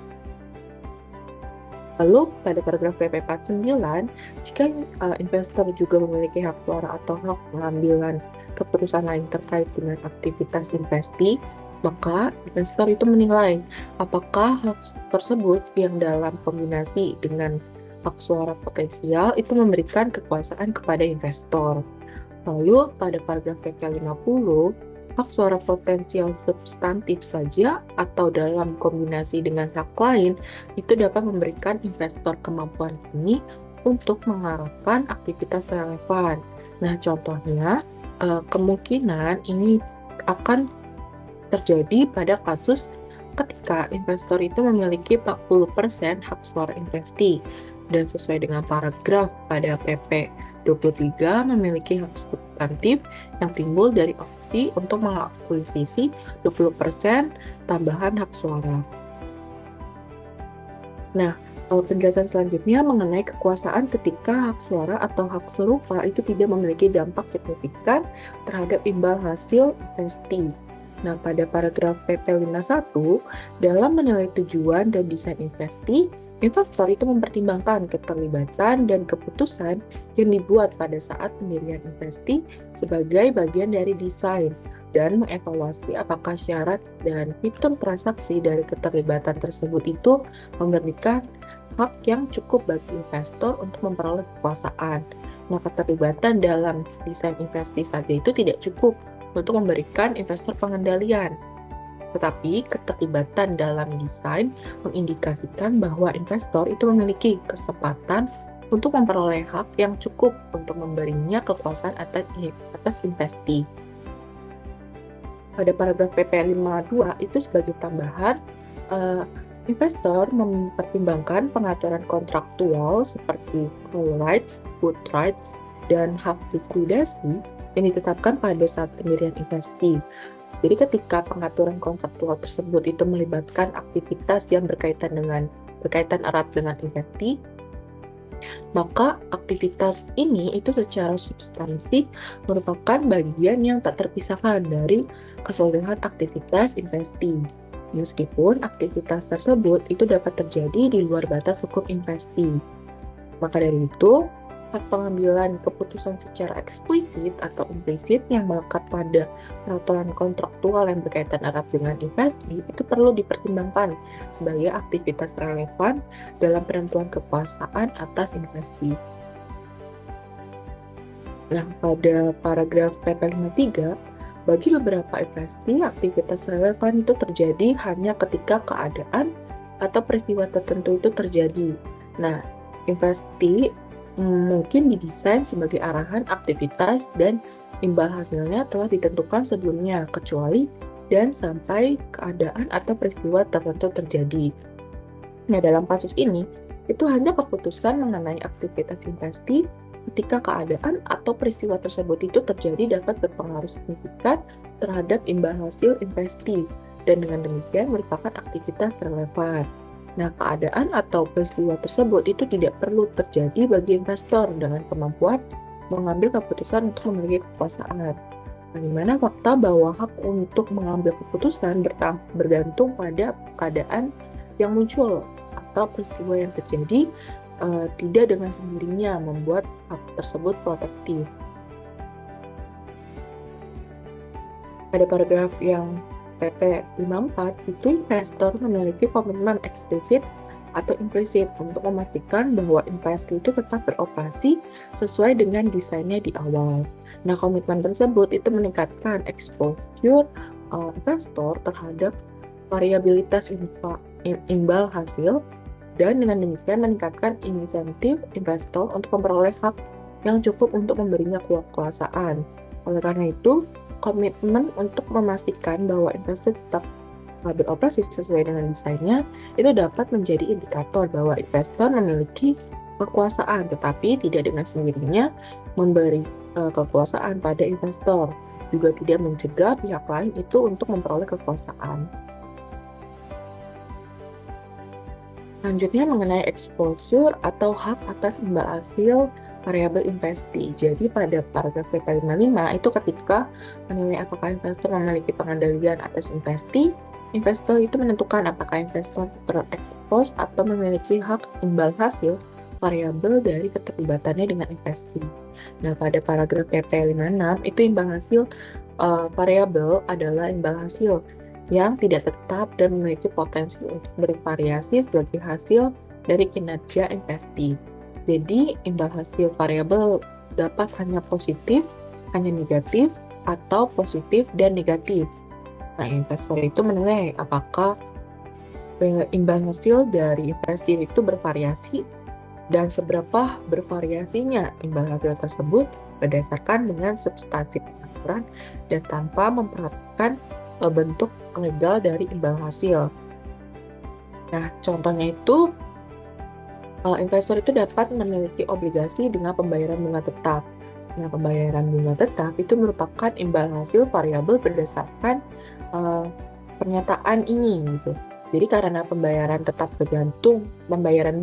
Lalu pada paragraf PP 49, jika investor juga memiliki hak suara atau hak pengambilan keputusan lain terkait dengan aktivitas investi, maka investor itu menilai apakah hak tersebut yang dalam kombinasi dengan hak suara potensial itu memberikan kekuasaan kepada investor. Lalu pada paragraf PP 50, hak suara potensial substantif saja atau dalam kombinasi dengan hak lain itu dapat memberikan investor kemampuan ini untuk mengarahkan aktivitas relevan. Nah, contohnya kemungkinan ini akan terjadi pada kasus ketika investor itu memiliki 40% hak suara investi dan sesuai dengan paragraf pada PP 23 memiliki hak substantif yang timbul dari opsi untuk mengakuisisi 20% tambahan hak suara. Nah, Penjelasan selanjutnya mengenai kekuasaan ketika hak suara atau hak serupa itu tidak memiliki dampak signifikan terhadap imbal hasil investasi. Nah, pada paragraf PP 51, dalam menilai tujuan dan desain investasi, investor itu mempertimbangkan keterlibatan dan keputusan yang dibuat pada saat pendirian investasi sebagai bagian dari desain dan mengevaluasi apakah syarat dan fitur transaksi dari keterlibatan tersebut itu memberikan hak yang cukup bagi investor untuk memperoleh kekuasaan. Nah, keterlibatan dalam desain investasi saja itu tidak cukup untuk memberikan investor pengendalian. Tetapi, keterlibatan dalam desain mengindikasikan bahwa investor itu memiliki kesempatan untuk memperoleh hak yang cukup untuk memberinya kekuasaan atas investasi. Pada paragraf PP 52 itu sebagai tambahan, investor mempertimbangkan pengaturan kontraktual seperti call rights, put rights, dan hak likuidasi yang ditetapkan pada saat pendirian investasi. Jadi ketika pengaturan kontraktual tersebut itu melibatkan aktivitas yang berkaitan erat dengan investasi, maka aktivitas ini itu secara substansi merupakan bagian yang tak terpisahkan dari keseluruhan aktivitas investasi. Meskipun aktivitas tersebut itu dapat terjadi di luar batas hukum investasi. Maka dari itu, hak pengambilan keputusan secara eksplisit atau implisit yang melekat pada peraturan kontraktual yang berkaitan erat dengan investasi itu perlu dipertimbangkan sebagai aktivitas relevan dalam penentuan kekuasaan atas investasi. Nah, pada paragraf PP 53, bagi beberapa investasi, aktivitas relevan itu terjadi hanya ketika keadaan atau peristiwa tertentu itu terjadi. Nah, investasi mungkin didesain sebagai arahan aktivitas dan imbal hasilnya telah ditentukan sebelumnya, kecuali dan sampai keadaan atau peristiwa tertentu terjadi. Nah, dalam kasus ini, itu hanya keputusan mengenai aktivitas investasi ketika keadaan atau peristiwa tersebut itu terjadi dapat berpengaruh signifikan terhadap imbal hasil investasi dan dengan demikian merupakan aktivitas relevan. Nah, keadaan atau peristiwa tersebut itu tidak perlu terjadi bagi investor dengan kemampuan mengambil keputusan untuk memiliki kekuasaan. Di mana fakta bahwa hak untuk mengambil keputusan bergantung pada keadaan yang muncul atau peristiwa yang terjadi tidak dengan sendirinya membuat hak tersebut protektif. Pada paragraf yang PP 54 itu investor memiliki komitmen eksplisit atau implisit untuk memastikan bahwa investasi itu tetap beroperasi sesuai dengan desainnya di awal. Nah, komitmen tersebut itu meningkatkan exposure investor terhadap variabilitas imbal hasil dan dengan demikian meningkatkan insentif investor untuk memperoleh hak yang cukup untuk memberinya kekuasaan. Oleh karena itu, komitmen untuk memastikan bahwa investor tetap beroperasi sesuai dengan desainnya itu dapat menjadi indikator bahwa investor memiliki kekuasaan, tetapi tidak dengan sendirinya memberi kekuasaan pada investor, juga tidak mencegah pihak lain itu untuk memperoleh kekuasaan. Selanjutnya mengenai exposure atau hak atas imbal hasil variabel investasi. Jadi pada paragraf PP 55 itu ketika menilai apakah investor memiliki pengendalian atas investasi, investor itu menentukan apakah investor terekspos atau memiliki hak imbal hasil variabel dari keterlibatannya dengan investasi. Nah, pada paragraf PP 56 itu imbal hasil variabel adalah imbal hasil yang tidak tetap dan memiliki potensi untuk bervariasi sebagai hasil dari kinerja investasi. Jadi, imbal hasil variabel dapat hanya positif, hanya negatif, atau positif dan negatif. Nah, investor itu menilai apakah imbal hasil dari investasi itu bervariasi dan seberapa bervariasinya imbal hasil tersebut berdasarkan dengan substansi pengaturan dan tanpa memperhatikan bentuk legal dari imbal hasil. Nah, contohnya itu investor itu dapat memiliki obligasi dengan pembayaran bunga tetap. Nah, pembayaran bunga tetap itu merupakan imbal hasil variabel berdasarkan pernyataan ini gitu. Jadi karena pembayaran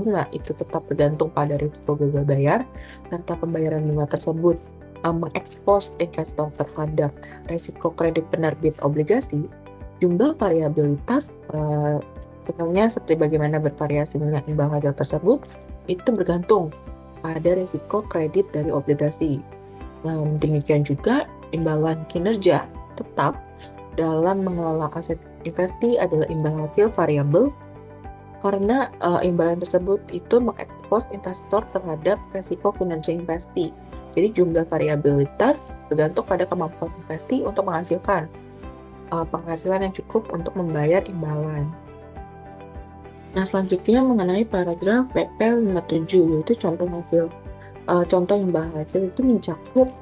bunga itu tetap bergantung pada risiko gagal bayar, serta pembayaran bunga tersebut mengekspos investor terhadap risiko kredit penerbit obligasi, jumlah variabilitas tentunya seperti bagaimana bervariasinya imbal hasil tersebut itu bergantung pada risiko kredit dari obligasi. Dan demikian juga imbalan kinerja tetap dalam mengelola aset investasi adalah imbal hasil variabel karena imbalan tersebut itu mengekspos investor terhadap risiko kinerja investasi. Jadi jumlah variabilitas bergantung pada kemampuan investasi untuk menghasilkan penghasilan yang cukup untuk membayar imbalan. Nah, selanjutnya mengenai paragraf PP 57, yaitu contoh imbal hasil itu mencakup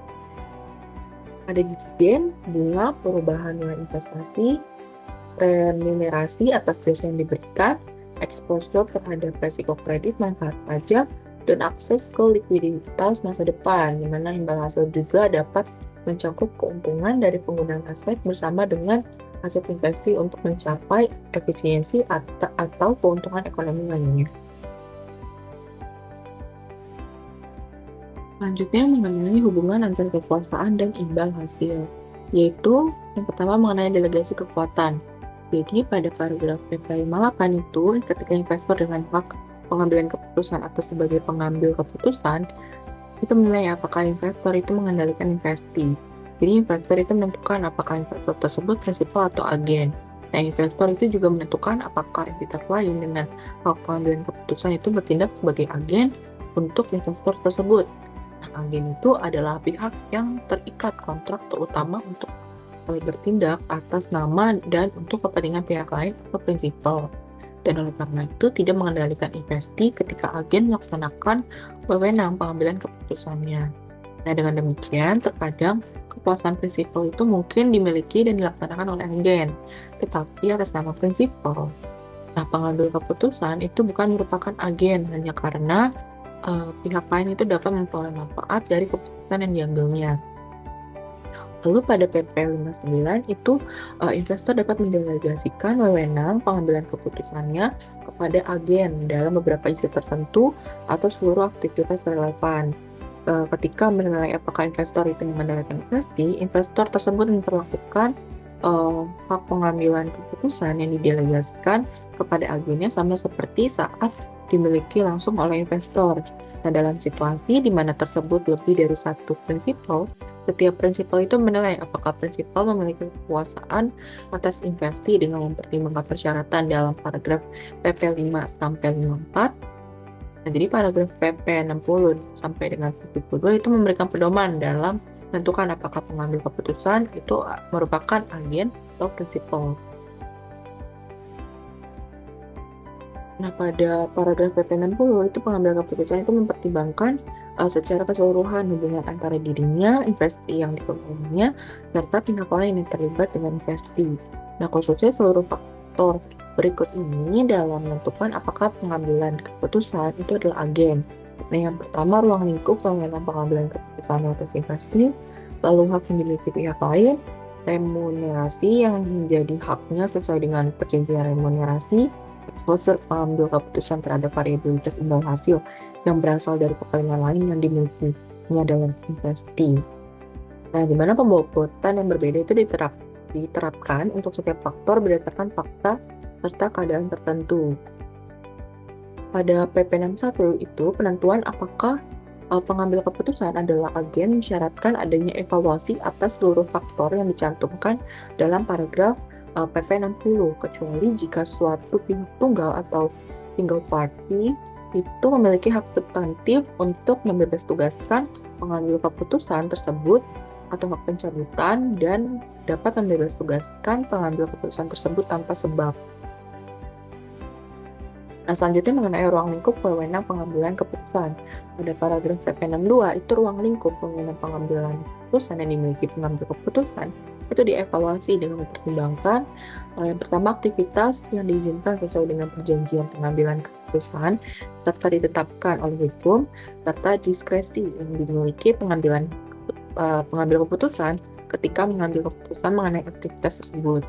ada dividen, bunga, perubahan nilai investasi, remunerasi atas jasa yang diberikan, exposure terhadap risiko kredit, manfaat pajak, dan akses ke likuiditas masa depan, di mana imbal hasil juga dapat mencakup keuntungan dari penggunaan aset bersama dengan aset investasi untuk mencapai efisiensi atau keuntungan ekonomi lainnya. Selanjutnya mengenai hubungan antara kekuasaan dan imbal hasil, yaitu yang pertama mengenai delegasi kekuatan. Jadi pada paragraf PP 58 itu ketika investor dengan hak pengambilan keputusan atau sebagai pengambil keputusan itu menilai apakah investor itu mengendalikan investasi. Jadi investor itu menentukan apakah investor tersebut prinsipal atau agen. Nah, investor itu juga menentukan apakah entitas lain dengan hak pengambilan keputusan itu bertindak sebagai agen untuk investor tersebut. Nah, agen itu adalah pihak yang terikat kontrak terutama untuk bertindak atas nama dan untuk kepentingan pihak lain atau prinsipal. Dan oleh karena itu tidak mengendalikan investasi ketika agen melaksanakan wewenang pengambilan keputusannya. Nah, dengan demikian terkadang kekuasaan prinsipal itu mungkin dimiliki dan dilaksanakan oleh agen, tetapi atas nama prinsipal. Nah, pengambil keputusan itu bukan merupakan agen hanya karena pihak lain itu dapat memperoleh manfaat dari keputusan yang diambilnya. Lalu pada PP 59 itu investor dapat mendelegasikan wewenang pengambilan keputusannya kepada agen dalam beberapa isu tertentu atau seluruh aktivitas relevan. Ketika menilai apakah investor itu mengendalikan investasi, investor tersebut memperlakukan hak pengambilan keputusan yang didelegasikan kepada agennya sama seperti saat dimiliki langsung oleh investor. Nah, dalam situasi di mana tersebut lebih dari satu prinsipal, setiap prinsipal itu menilai apakah prinsipal memiliki kekuasaan atas investasi dengan mempertimbangkan persyaratan dalam paragraf PP 5 sampai 54. Nah, jadi paragraf PP 60 sampai dengan 72 itu memberikan pedoman dalam menentukan apakah pengambil keputusan itu merupakan agen atau prinsipal. Nah, pada paragraf PP 60 itu pengambil keputusan itu mempertimbangkan secara keseluruhan hubungan antara dirinya, investasi yang dikembangkannya, serta pihak lain yang terlibat dengan investasi. Nah, khususnya seluruh faktor berikut ini dalam menentukan apakah pengambilan keputusan itu adalah agen. Nah, yang pertama ruang lingkup wewenang pengambilan keputusan atas investasi, lalu hak yang dimiliki pihak lain, remunerasi yang menjadi haknya sesuai dengan perjanjian remunerasi, exposure pengambil keputusan terhadap variabilitas imbal hasil yang berasal dari kepentingan lain yang dimilikinya dalam investasi. Nah, di mana pembobotan yang berbeda itu diterapkan untuk setiap faktor berdasarkan fakta serta keadaan tertentu. Pada PP 61 itu penentuan apakah pengambil keputusan adalah agen mensyaratkan adanya evaluasi atas seluruh faktor yang dicantumkan dalam paragraf PP 60, kecuali jika suatu pihak tunggal atau single party itu memiliki hak substantif untuk membebas-tugaskan pengambil keputusan tersebut atau hak pencabutan dan dapat membebas-tugaskan pengambil keputusan tersebut tanpa sebab. Nah, selanjutnya mengenai ruang lingkup wewenang pengambilan keputusan. Pada paragraf PP 62 itu ruang lingkup wewenang pengambilan keputusan yang dimiliki pengambil keputusan itu dievaluasi dengan mempertimbangkan yang pertama aktivitas yang diizinkan sesuai dengan perjanjian pengambilan keputusan serta ditetapkan oleh hukum serta diskresi yang dimiliki pengambil keputusan ketika mengambil keputusan mengenai aktivitas tersebut.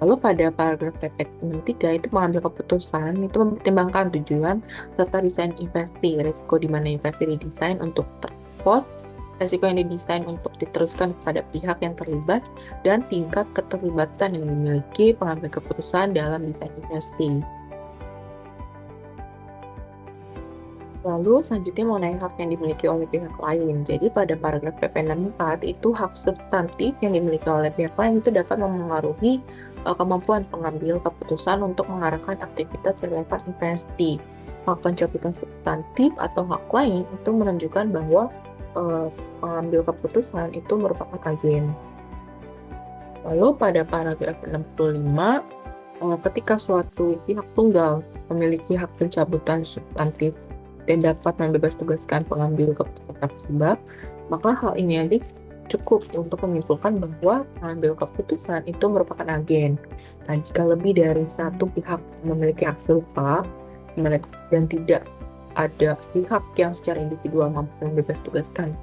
Lalu pada paragraf PP 63 itu mengambil keputusan itu mempertimbangkan tujuan serta desain investasi, risiko di mana investasi didesain untuk terekspos, risiko yang didesain untuk diteruskan kepada pihak yang terlibat, dan tingkat keterlibatan yang dimiliki pengambil keputusan dalam desain investasi. Lalu selanjutnya mengenai hak yang dimiliki oleh pihak lain. Jadi pada paragraf PP 64 itu hak substantif yang dimiliki oleh pihak lain itu dapat memengaruhi kemampuan pengambil keputusan untuk mengarahkan aktivitas relevan investasi. Hak pencabutan substantif atau hak lain itu menunjukkan bahwa pengambil keputusan itu merupakan agen. Lalu pada paragraf 65, ketika suatu pihak tunggal memiliki hak pencabutan substantif dan dapat membebas-tugaskan pengambil keputusan tanpa sebab, maka hal ini nanti cukup untuk menyimpulkan bahwa pengambil keputusan itu merupakan agen. Nah, jika lebih dari satu pihak memiliki hak serupa dan tidak ada pihak yang secara individual mampu membebas-tugaskan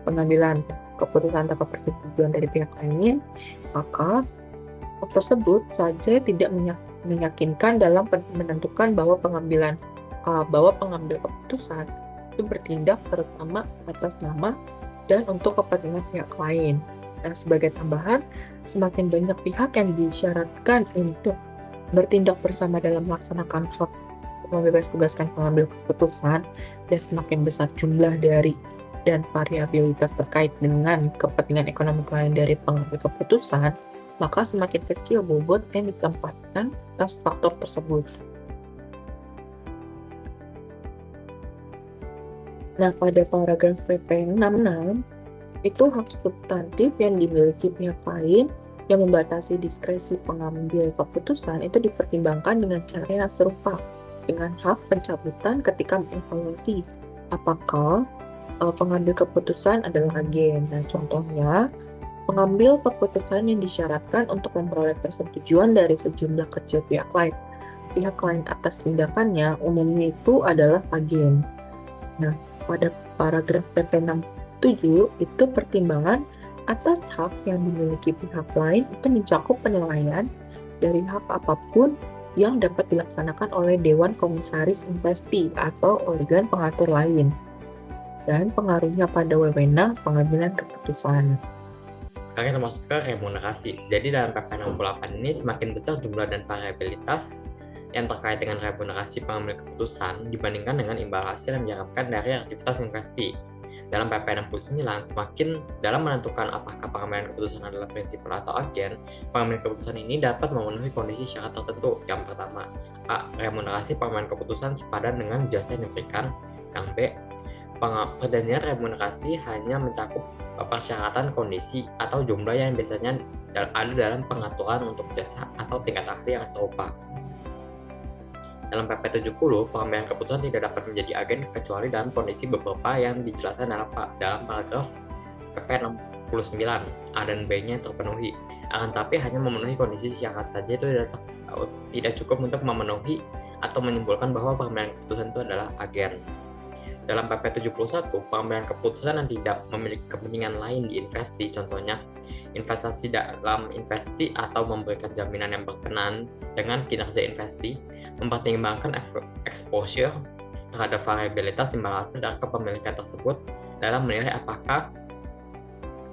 pengambilan keputusan tanpa persetujuan dari pihak lain, maka hak tersebut saja tidak meyakinkan dalam menentukan bahwa pengambil keputusan itu bertindak terutama atas nama dan untuk kepentingan pihak lain. Nah, sebagai tambahan, semakin banyak pihak yang disyaratkan untuk bertindak bersama dalam melaksanakan hak membebas-tugaskan pengambil keputusan, dan semakin besar jumlah dari dan variabilitas terkait dengan kepentingan ekonomi lain dari pengambil keputusan, maka semakin kecil bobot yang ditempatkan atas faktor tersebut. Nah, pada paragraf PP 66, itu hak substantif yang dimiliki pihak lain yang membatasi diskresi pengambil keputusan itu dipertimbangkan dengan cara yang serupa dengan hak pencabutan ketika mengevaluasi apakah pengambil keputusan adalah agen. Nah, contohnya, pengambil keputusan yang disyaratkan untuk memperoleh persetujuan dari sejumlah kecil pihak lain. Pihak lain atas tindakannya umumnya itu adalah agen. Nah, pada paragraf PP 67 itu pertimbangan atas hak yang dimiliki pihak lain itu mencakup penilaian dari hak apapun yang dapat dilaksanakan oleh Dewan Komisaris Investasi atau organ pengatur lain, dan pengaruhnya pada wewenang pengambilan keputusan. Sekarang kita masuk ke remunerasi. Jadi dalam PP 68 ini semakin besar jumlah dan variabilitas yang terkait dengan remunerasi pengambil keputusan dibandingkan dengan imbal hasil yang diharapkan dari aktivitas investasi. Dalam PP 69, semakin dalam menentukan apakah pengambilan keputusan adalah prinsipal atau agen, pengambil keputusan ini dapat memenuhi kondisi syarat tertentu. Yang pertama, A. Remunerasi pengambilan keputusan sepadan dengan jasa yang diberikan. Yang B. Perjanjian remunerasi hanya mencakup persyaratan kondisi atau jumlah yang biasanya ada dalam pengaturan untuk jasa atau tingkat ahli yang serupa. Dalam PP 70, pengambilan keputusan tidak dapat menjadi agen kecuali dalam kondisi beberapa yang dijelaskan dalam paragraf PP 69, A dan B-nya terpenuhi. Akan tapi hanya memenuhi kondisi syarat saja itu tidak cukup untuk memenuhi atau menyimpulkan bahwa pengambilan keputusan itu adalah agen. Dalam PP 71, pengambilan keputusan yang tidak memiliki kepentingan lain di investasi, contohnya investasi dalam investasi atau memberikan jaminan yang berkenaan dengan kinerja investasi, mempertimbangkan exposure terhadap variabilitas imbal hasil dari kepemilikan tersebut dalam menilai apakah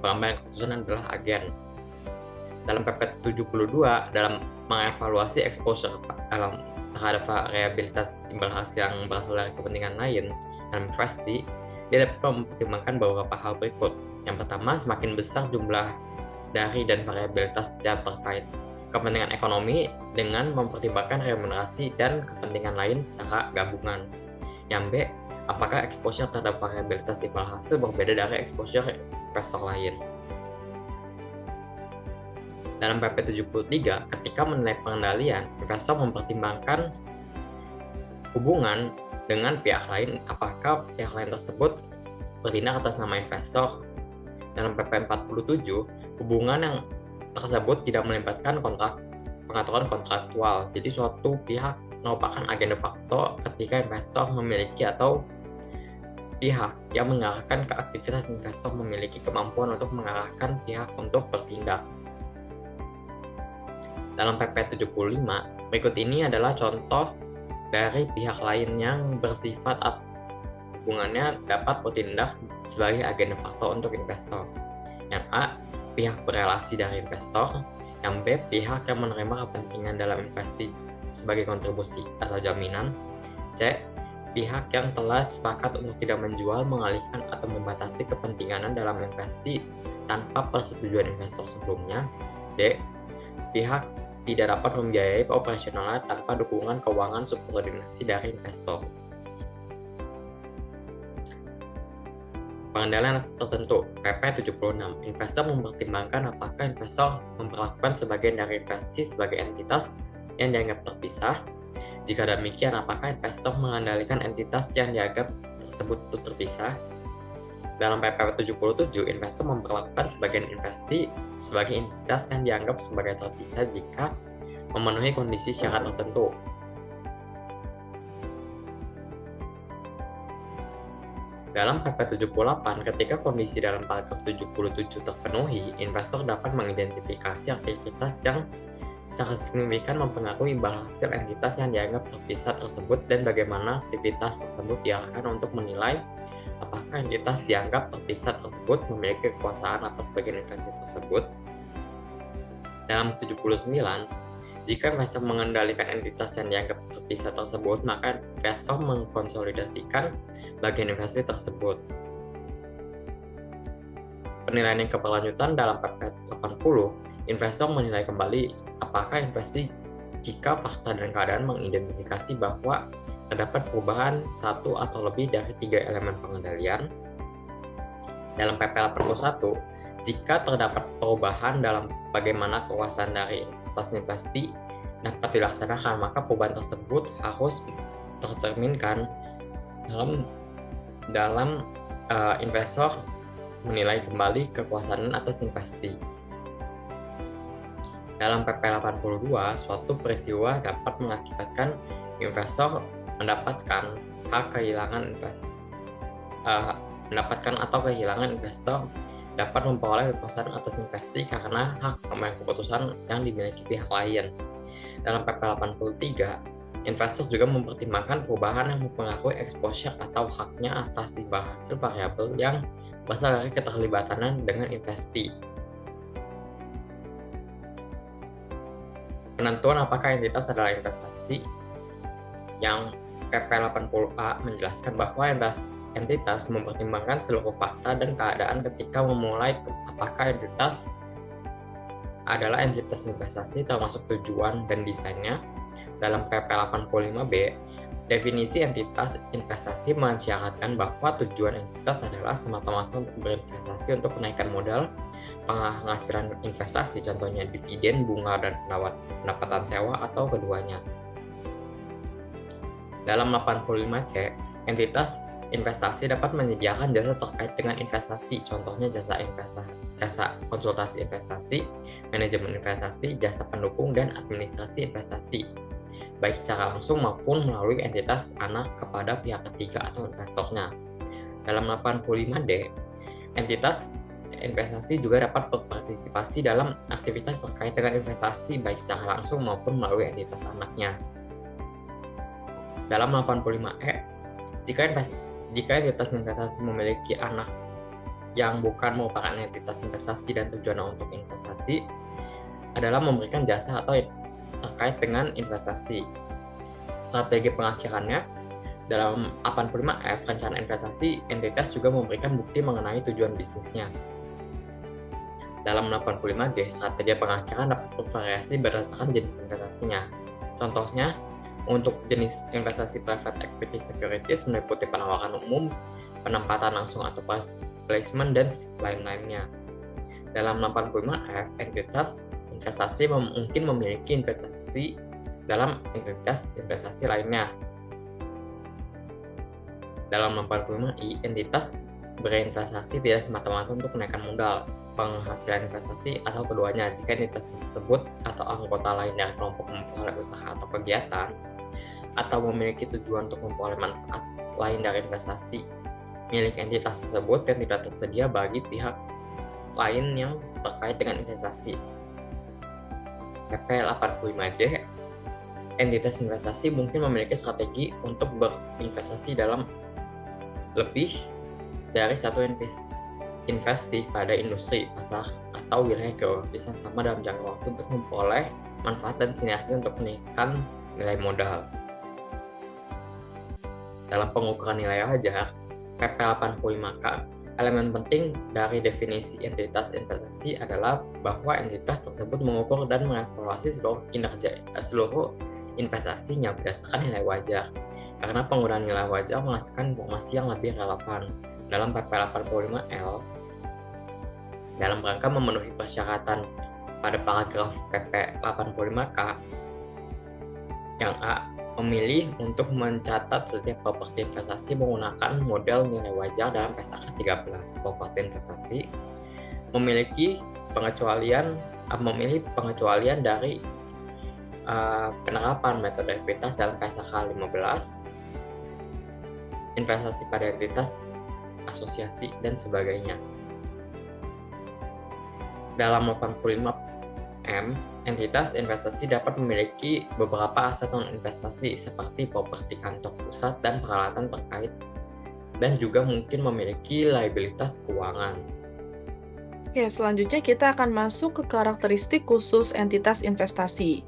pengambilan keputusan adalah agen. Dalam PP 72, dalam mengevaluasi exposure terhadap variabilitas imbal hasil yang berasal dari kepentingan lain dalam investasi, dia dapat mempertimbangkan beberapa hal berikut. Yang pertama, semakin besar jumlah dari dan variabilitas yang terkait kepentingan ekonomi dengan mempertimbangkan remunerasi dan kepentingan lain secara gabungan. Yang B, apakah exposure terhadap variabilitas imbal hasil berbeda dari exposure investor lain. Dalam PP 73, ketika menilai pengendalian, investor mempertimbangkan hubungan dengan pihak lain, apakah pihak lain tersebut bertindak atas nama investor. Dalam PP 47, hubungan yang tersebut tidak melibatkan pengaturan kontraktual. Jadi suatu pihak merupakan agen de facto ketika investor memiliki atau pihak yang mengarahkan ke aktivitas investor memiliki kemampuan untuk mengarahkan pihak untuk bertindak. Dalam PP 75, berikut ini adalah contoh dari pihak lain yang bersifat hubungannya dapat bertindak sebagai agen faktor untuk investor. Yang A, pihak berelasi dari investor. Yang B, pihak yang menerima kepentingan dalam investasi sebagai kontribusi atau jaminan. C, pihak yang telah sepakat untuk tidak menjual, mengalihkan, atau membatasi kepentingan dalam investasi tanpa persetujuan investor sebelumnya. D, pihak tidak dapat membiayai operasionalnya tanpa dukungan keuangan subordinasi dari investor. Pengendalian tertentu. PP 76. Investor mempertimbangkan apakah investor memperlakukan sebagian dari investasi sebagai entitas yang dianggap terpisah. Jika demikian, apakah investor mengendalikan entitas yang dianggap tersebut terpisah? Dalam PP 77, investor memperlakukan sebagian investasi sebagai entitas yang dianggap sebagai terpisah jika memenuhi kondisi syarat tertentu. Dalam PP 78, ketika kondisi dalam paragraf 77 terpenuhi, investor dapat mengidentifikasi aktivitas yang secara signifikan mempengaruhi imbal hasil entitas yang dianggap terpisah tersebut dan bagaimana aktivitas tersebut diarahkan untuk menilai apakah entitas dianggap terpisah tersebut memiliki kekuasaan atas bagian investasi tersebut. Dalam 79, jika investor mengendalikan entitas yang dianggap terpisah tersebut, maka investor mengkonsolidasikan bagian investasi tersebut. Penilaian yang keberlanjutan dalam PP 80, investor menilai kembali apakah investasi jika fakta dan keadaan mengidentifikasi bahwa terdapat perubahan satu atau lebih dari 3 elemen pengendalian. Dalam PP 81, jika terdapat perubahan dalam bagaimana kekuasaan dari atas investasi dapat dilaksanakan, maka perubahan tersebut harus tercerminkan dalam investor menilai kembali kekuasaan atas investasi. Dalam PP 82, suatu peristiwa dapat mengakibatkan investor mendapatkan atau kehilangan investor dapat memperoleh kekuasaan atas investasi karena hak pemegang keputusan yang dimiliki pihak lain. Dalam PP 83, investor juga mempertimbangkan perubahan yang mempengaruhi exposure atau haknya atas imbal hasil variabel yang berasal dari keterlibatannya dengan investasi. Penentuan apakah entitas adalah investasi. Yang PP 80A menjelaskan bahwa entitas mempertimbangkan seluruh fakta dan keadaan ketika memulai apakah entitas adalah entitas investasi termasuk tujuan dan desainnya. Dalam PP 85B, definisi entitas investasi mensyaratkan bahwa tujuan entitas adalah semata-mata untuk berinvestasi untuk kenaikan modal, penghasilan investasi, contohnya dividen, bunga, dan pendapatan sewa, atau keduanya. Dalam 85C, entitas investasi dapat menyediakan jasa terkait dengan investasi, contohnya jasa konsultasi investasi, manajemen investasi, jasa pendukung, dan administrasi investasi, baik secara langsung maupun melalui entitas anak kepada pihak ketiga atau investornya. Dalam 85D, entitas investasi juga dapat berpartisipasi dalam aktivitas terkait dengan investasi baik secara langsung maupun melalui entitas anaknya. Dalam 85E, jika entitas investasi memiliki anak yang bukan merupakan entitas investasi dan tujuannya untuk investasi, adalah memberikan jasa atau terkait dengan investasi. Strategi pengakhirannya, dalam 85F, rencana investasi, entitas juga memberikan bukti mengenai tujuan bisnisnya. Dalam 85D, strategi pengakhiran dapat bervariasi berdasarkan jenis investasinya. Contohnya, untuk jenis investasi private equity securities meliputi penawaran umum, penempatan langsung atau private placement, dan lain-lainnya. Dalam 85F, entitas investasi mungkin memiliki investasi dalam entitas investasi lainnya. Dalam 85I, entitas berinvestasi tidak semata-mata untuk kenaikan modal, penghasilan investasi, atau keduanya. Jika entitas tersebut atau anggota lain dari kelompok memperoleh usaha atau kegiatan, atau memiliki tujuan untuk memperoleh manfaat lain dari investasi milik entitas tersebut yang tidak tersedia bagi pihak lain yang terkait dengan investasi. PP 85J, entitas investasi mungkin memiliki strategi untuk berinvestasi dalam lebih dari satu investasi pada industri, pasar, atau wilayah geografis yang sama dalam jangka waktu untuk memperoleh manfaat dan sinergi untuk menaikkan nilai modal. Dalam pengukuran nilai wajar, PP 85K, elemen penting dari definisi entitas investasi adalah bahwa entitas tersebut mengukur dan mengevaluasi seluruh investasinya berdasarkan nilai wajar, karena penggunaan nilai wajar menghasilkan informasi yang lebih relevan. Dalam PP 85L, dalam rangka memenuhi persyaratan pada paragraf PP 85K, yang A, memilih untuk mencatat setiap properti investasi menggunakan model nilai wajar dalam PSAK 13. Properti investasi memilih pengecualian dari penerapan metode ekuitas dalam PSAK 15, investasi pada entitas, asosiasi, dan sebagainya. Dalam 85M, entitas investasi dapat memiliki beberapa aset non-investasi seperti properti kantor pusat dan peralatan terkait, dan juga mungkin memiliki liabilitas keuangan. Oke, selanjutnya kita akan masuk ke karakteristik khusus entitas investasi.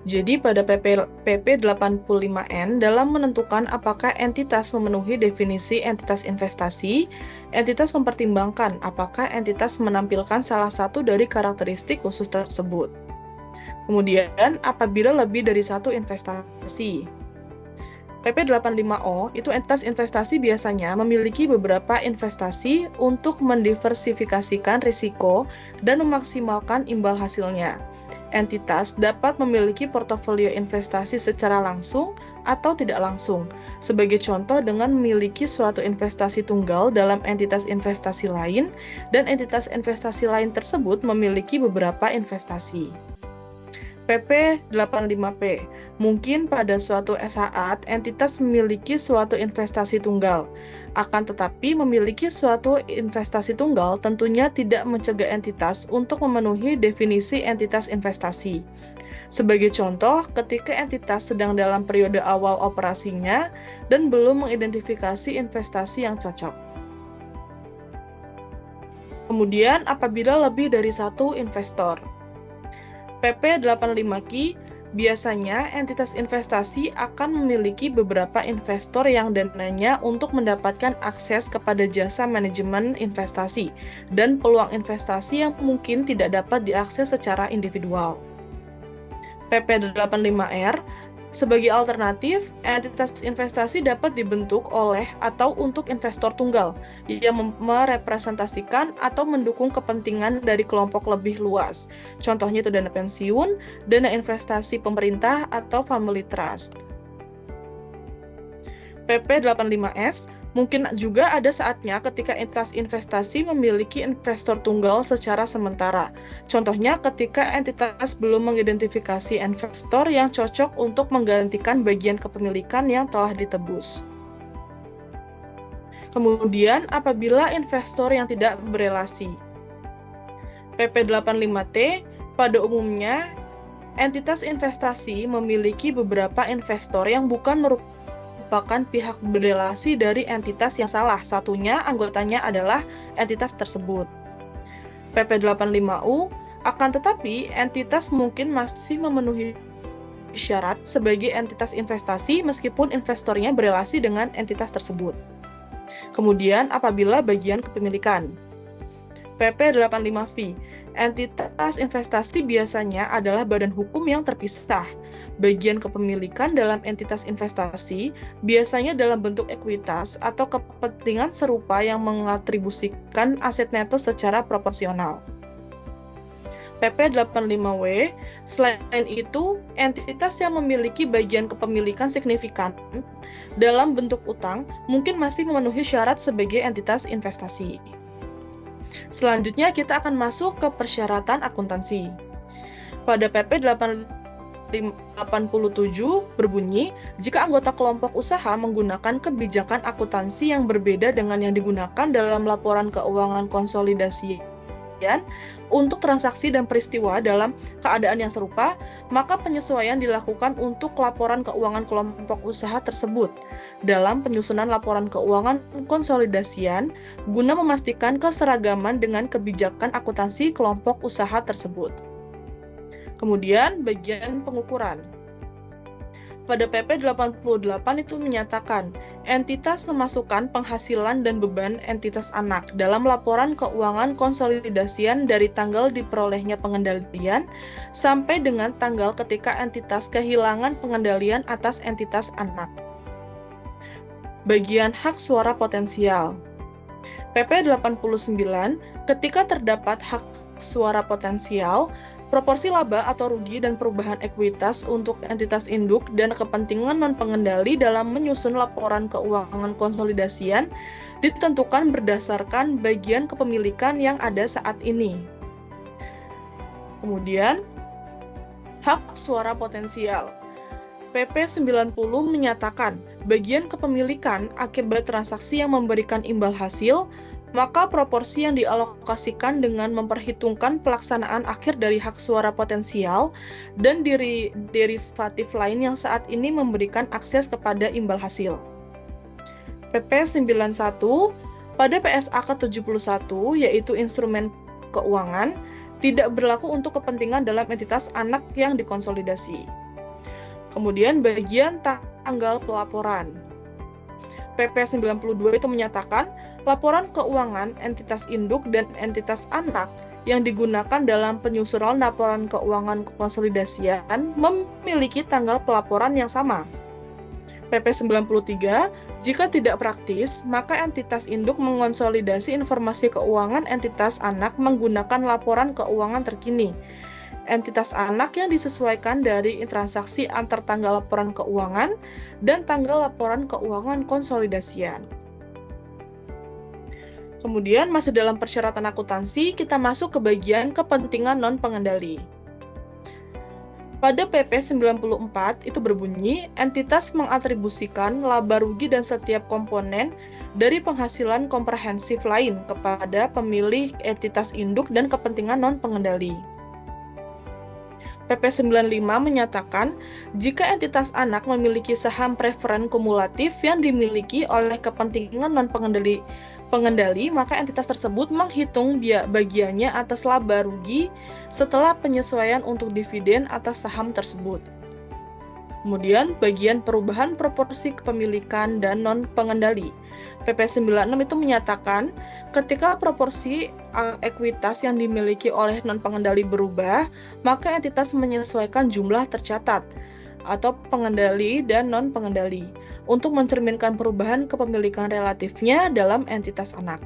Jadi pada PP 85N dalam menentukan apakah entitas memenuhi definisi entitas investasi, entitas mempertimbangkan apakah entitas menampilkan salah satu dari karakteristik khusus tersebut. Kemudian, apabila lebih dari satu investasi. PP 85O itu entitas investasi biasanya memiliki beberapa investasi untuk mendiversifikasikan risiko dan memaksimalkan imbal hasilnya. Entitas dapat memiliki portofolio investasi secara langsung atau tidak langsung. Sebagai contoh dengan memiliki suatu investasi tunggal dalam entitas investasi lain dan entitas investasi lain tersebut memiliki beberapa investasi. PP 85P. Mungkin pada suatu saat entitas memiliki suatu investasi tunggal. Akan tetapi memiliki suatu investasi tunggal tentunya tidak mencegah entitas untuk memenuhi definisi entitas investasi. Sebagai contoh, ketika entitas sedang dalam periode awal operasinya dan belum mengidentifikasi investasi yang cocok. Kemudian, apabila lebih dari satu investor. PP 85Q, biasanya entitas investasi akan memiliki beberapa investor yang dananya untuk mendapatkan akses kepada jasa manajemen investasi dan peluang investasi yang mungkin tidak dapat diakses secara individual. PP 85R, sebagai alternatif, entitas investasi dapat dibentuk oleh atau untuk investor tunggal yang merepresentasikan atau mendukung kepentingan dari kelompok lebih luas. Contohnya itu dana pensiun, dana investasi pemerintah, atau family trust. PP 85S, mungkin juga ada saatnya ketika entitas investasi memiliki investor tunggal secara sementara. Contohnya ketika entitas belum mengidentifikasi investor yang cocok untuk menggantikan bagian kepemilikan yang telah ditebus. Kemudian apabila investor yang tidak berelasi. PP 85T, pada umumnya entitas investasi memiliki beberapa investor yang bukan merupakan pihak berelasi dari entitas yang salah satunya anggotanya adalah entitas tersebut. PP 85U, akan tetapi entitas mungkin masih memenuhi syarat sebagai entitas investasi meskipun investornya berelasi dengan entitas tersebut. Kemudian apabila bagian kepemilikan. PP 85V, entitas investasi biasanya adalah badan hukum yang terpisah. Bagian kepemilikan dalam entitas investasi biasanya dalam bentuk ekuitas atau kepentingan serupa yang mengatribusikan aset neto secara proporsional. PP 85W, selain itu, entitas yang memiliki bagian kepemilikan signifikan dalam bentuk utang mungkin masih memenuhi syarat sebagai entitas investasi. Selanjutnya kita akan masuk ke persyaratan akuntansi. Pada PP 87 berbunyi, jika anggota kelompok usaha menggunakan kebijakan akuntansi yang berbeda dengan yang digunakan dalam laporan keuangan konsolidasi untuk transaksi dan peristiwa dalam keadaan yang serupa, maka penyesuaian dilakukan untuk laporan keuangan kelompok usaha tersebut dalam penyusunan laporan keuangan konsolidasian guna memastikan keseragaman dengan kebijakan akuntansi kelompok usaha tersebut. Kemudian bagian pengukuran. Pada PP 88 itu menyatakan entitas memasukkan penghasilan dan beban entitas anak dalam laporan keuangan konsolidasian dari tanggal diperolehnya pengendalian sampai dengan tanggal ketika entitas kehilangan pengendalian atas entitas anak. Bagian hak suara potensial. PP 89, ketika terdapat hak suara potensial, proporsi laba atau rugi dan perubahan ekuitas untuk entitas induk dan kepentingan non-pengendali dalam menyusun laporan keuangan konsolidasian ditentukan berdasarkan bagian kepemilikan yang ada saat ini. Kemudian, hak suara potensial. PP 90 menyatakan bagian kepemilikan akibat transaksi yang memberikan imbal hasil, maka proporsi yang dialokasikan dengan memperhitungkan pelaksanaan akhir dari hak suara potensial dan derivatif lain yang saat ini memberikan akses kepada imbal hasil. PP 91 pada PSA ke-71 yaitu instrumen keuangan tidak berlaku untuk kepentingan dalam entitas anak yang dikonsolidasi. Kemudian bagian tanggal pelaporan. PP 92 itu menyatakan laporan keuangan entitas induk dan entitas anak yang digunakan dalam penyusunan laporan keuangan konsolidasian memiliki tanggal pelaporan yang sama. PP 93, jika tidak praktis, maka entitas induk mengonsolidasi informasi keuangan entitas anak menggunakan laporan keuangan terkini. Entitas anak yang disesuaikan dari transaksi antar tanggal laporan keuangan dan tanggal laporan keuangan konsolidasian. Kemudian masih dalam persyaratan akuntansi, kita masuk ke bagian kepentingan non-pengendali. Pada PP 94 itu berbunyi, entitas mengatribusikan laba rugi dan setiap komponen dari penghasilan komprehensif lain kepada pemilik entitas induk dan kepentingan non-pengendali. PP 95 menyatakan, jika entitas anak memiliki saham preferen kumulatif yang dimiliki oleh kepentingan non-pengendali, maka entitas tersebut menghitung bagiannya atas laba rugi setelah penyesuaian untuk dividen atas saham tersebut. Kemudian bagian perubahan proporsi kepemilikan dan non-pengendali. PP 96 itu menyatakan ketika proporsi ekuitas yang dimiliki oleh non-pengendali berubah, maka entitas menyesuaikan jumlah tercatat atau pengendali dan non-pengendali untuk mencerminkan perubahan kepemilikan relatifnya dalam entitas anak.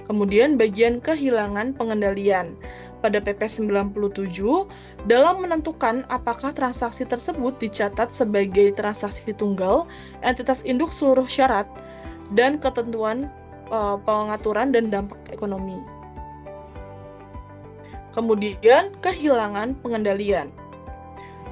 Kemudian bagian kehilangan pengendalian. Pada PP 97, dalam menentukan apakah transaksi tersebut dicatat sebagai transaksi tunggal, entitas induk seluruh syarat dan ketentuan pengaturan dan dampak ekonomi. Kemudian kehilangan pengendalian.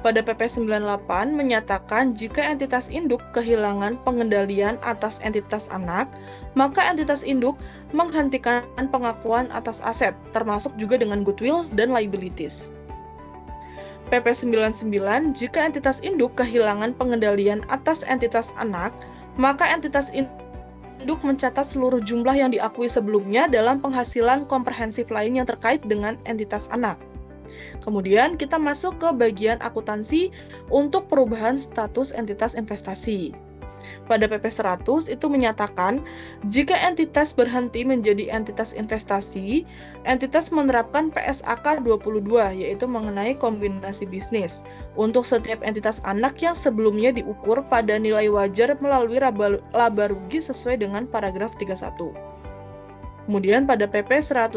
Pada PP 98 menyatakan jika entitas induk kehilangan pengendalian atas entitas anak, maka entitas induk menghentikan pengakuan atas aset, termasuk juga dengan goodwill dan liabilities. PP 99, jika entitas induk kehilangan pengendalian atas entitas anak, maka entitas induk mencatat seluruh jumlah yang diakui sebelumnya dalam penghasilan komprehensif lain yang terkait dengan entitas anak. Kemudian kita masuk ke bagian akuntansi untuk perubahan status entitas investasi. Pada PP 100 itu menyatakan jika entitas berhenti menjadi entitas investasi, entitas menerapkan PSAK 22 yaitu mengenai kombinasi bisnis untuk setiap entitas anak yang sebelumnya diukur pada nilai wajar melalui laba rugi sesuai dengan paragraf 31. Kemudian pada PP 101,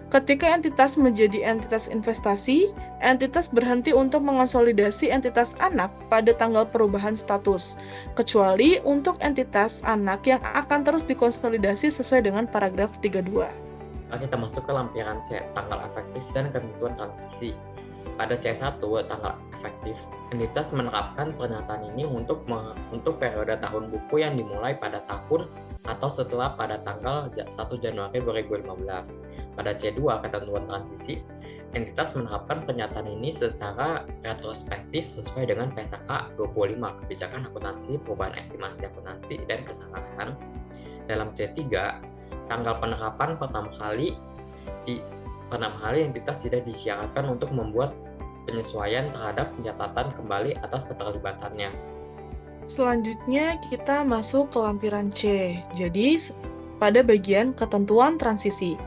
ketika entitas menjadi entitas investasi, entitas berhenti untuk mengonsolidasi entitas anak pada tanggal perubahan status, kecuali untuk entitas anak yang akan terus dikonsolidasi sesuai dengan paragraf 32. Kita masuk ke lampiran C, tanggal efektif dan ketentuan transisi. Pada C1, tanggal efektif, entitas menerapkan pernyataan ini untuk periode tahun buku yang dimulai pada tahun atau setelah pada tanggal 1 Januari 2015. Pada C2, ketentuan transisi, entitas menerapkan pernyataan ini secara retrospektif sesuai dengan PSAK 25, kebijakan akuntansi, perubahan estimasi akuntansi, dan kesalahan. Dalam C3, tanggal penerapan pertama kali entitas tidak disyaratkan untuk membuat penyesuaian terhadap pencatatan kembali atas keterlibatannya. Selanjutnya kita masuk ke lampiran C. Jadi pada bagian ketentuan transisi.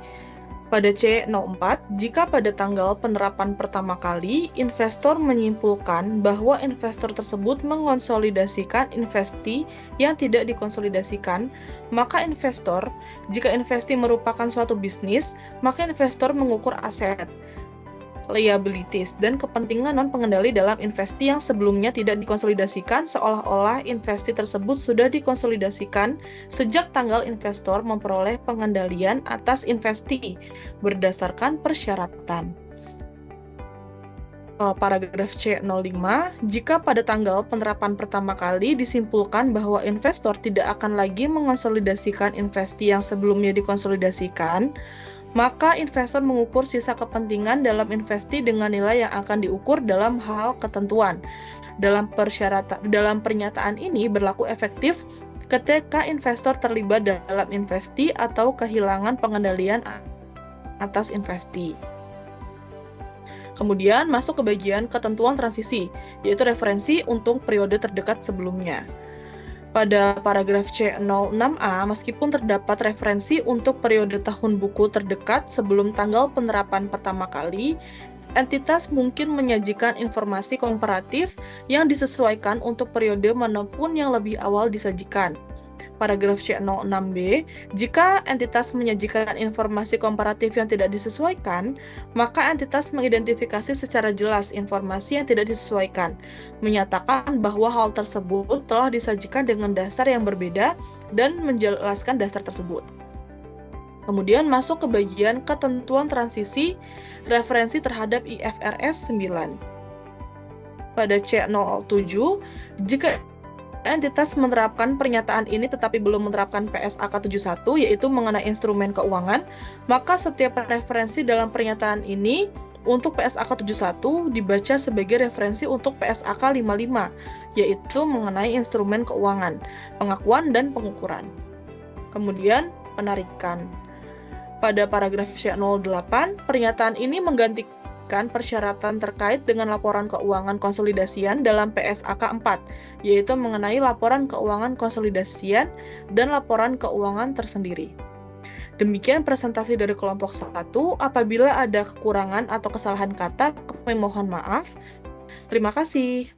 Pada C04, jika pada tanggal penerapan pertama kali, investor menyimpulkan bahwa investor tersebut mengonsolidasikan investi yang tidak dikonsolidasikan, maka jika investi merupakan suatu bisnis, maka investor mengukur aset, liabilities, dan kepentingan non-pengendali dalam investi yang sebelumnya tidak dikonsolidasikan seolah-olah investi tersebut sudah dikonsolidasikan sejak tanggal investor memperoleh pengendalian atas investi berdasarkan persyaratan. Paragraf C05, jika pada tanggal penerapan pertama kali disimpulkan bahwa investor tidak akan lagi mengonsolidasikan investi yang sebelumnya dikonsolidasikan, maka investor mengukur sisa kepentingan dalam investi dengan nilai yang akan diukur dalam hal ketentuan. Dalam pernyataan ini berlaku efektif ketika investor terlibat dalam investi atau kehilangan pengendalian atas investi. Kemudian masuk ke bagian ketentuan transisi, yaitu referensi untuk periode terdekat sebelumnya. Pada paragraf C06A, meskipun terdapat referensi untuk periode tahun buku terdekat sebelum tanggal penerapan pertama kali, entitas mungkin menyajikan informasi komparatif yang disesuaikan untuk periode manapun yang lebih awal disajikan. Paragraf C06B, jika entitas menyajikan informasi komparatif yang tidak disesuaikan, maka entitas mengidentifikasi secara jelas informasi yang tidak disesuaikan, menyatakan bahwa hal tersebut telah disajikan dengan dasar yang berbeda dan menjelaskan dasar tersebut. Kemudian masuk ke bagian ketentuan transisi referensi terhadap IFRS 9. Pada C07, jika entitas menerapkan pernyataan ini tetapi belum menerapkan PSAK 71, yaitu mengenai instrumen keuangan, maka setiap referensi dalam pernyataan ini untuk PSAK 71 dibaca sebagai referensi untuk PSAK 55, yaitu mengenai instrumen keuangan, pengakuan dan pengukuran. Kemudian penarikan. Pada paragraf C08, pernyataan ini menggantikan persyaratan terkait dengan laporan keuangan konsolidasian dalam PSAK 4, yaitu mengenai laporan keuangan konsolidasian dan laporan keuangan tersendiri. Demikian presentasi dari kelompok 1. Apabila ada kekurangan atau kesalahan kata, kami mohon maaf. Terima kasih.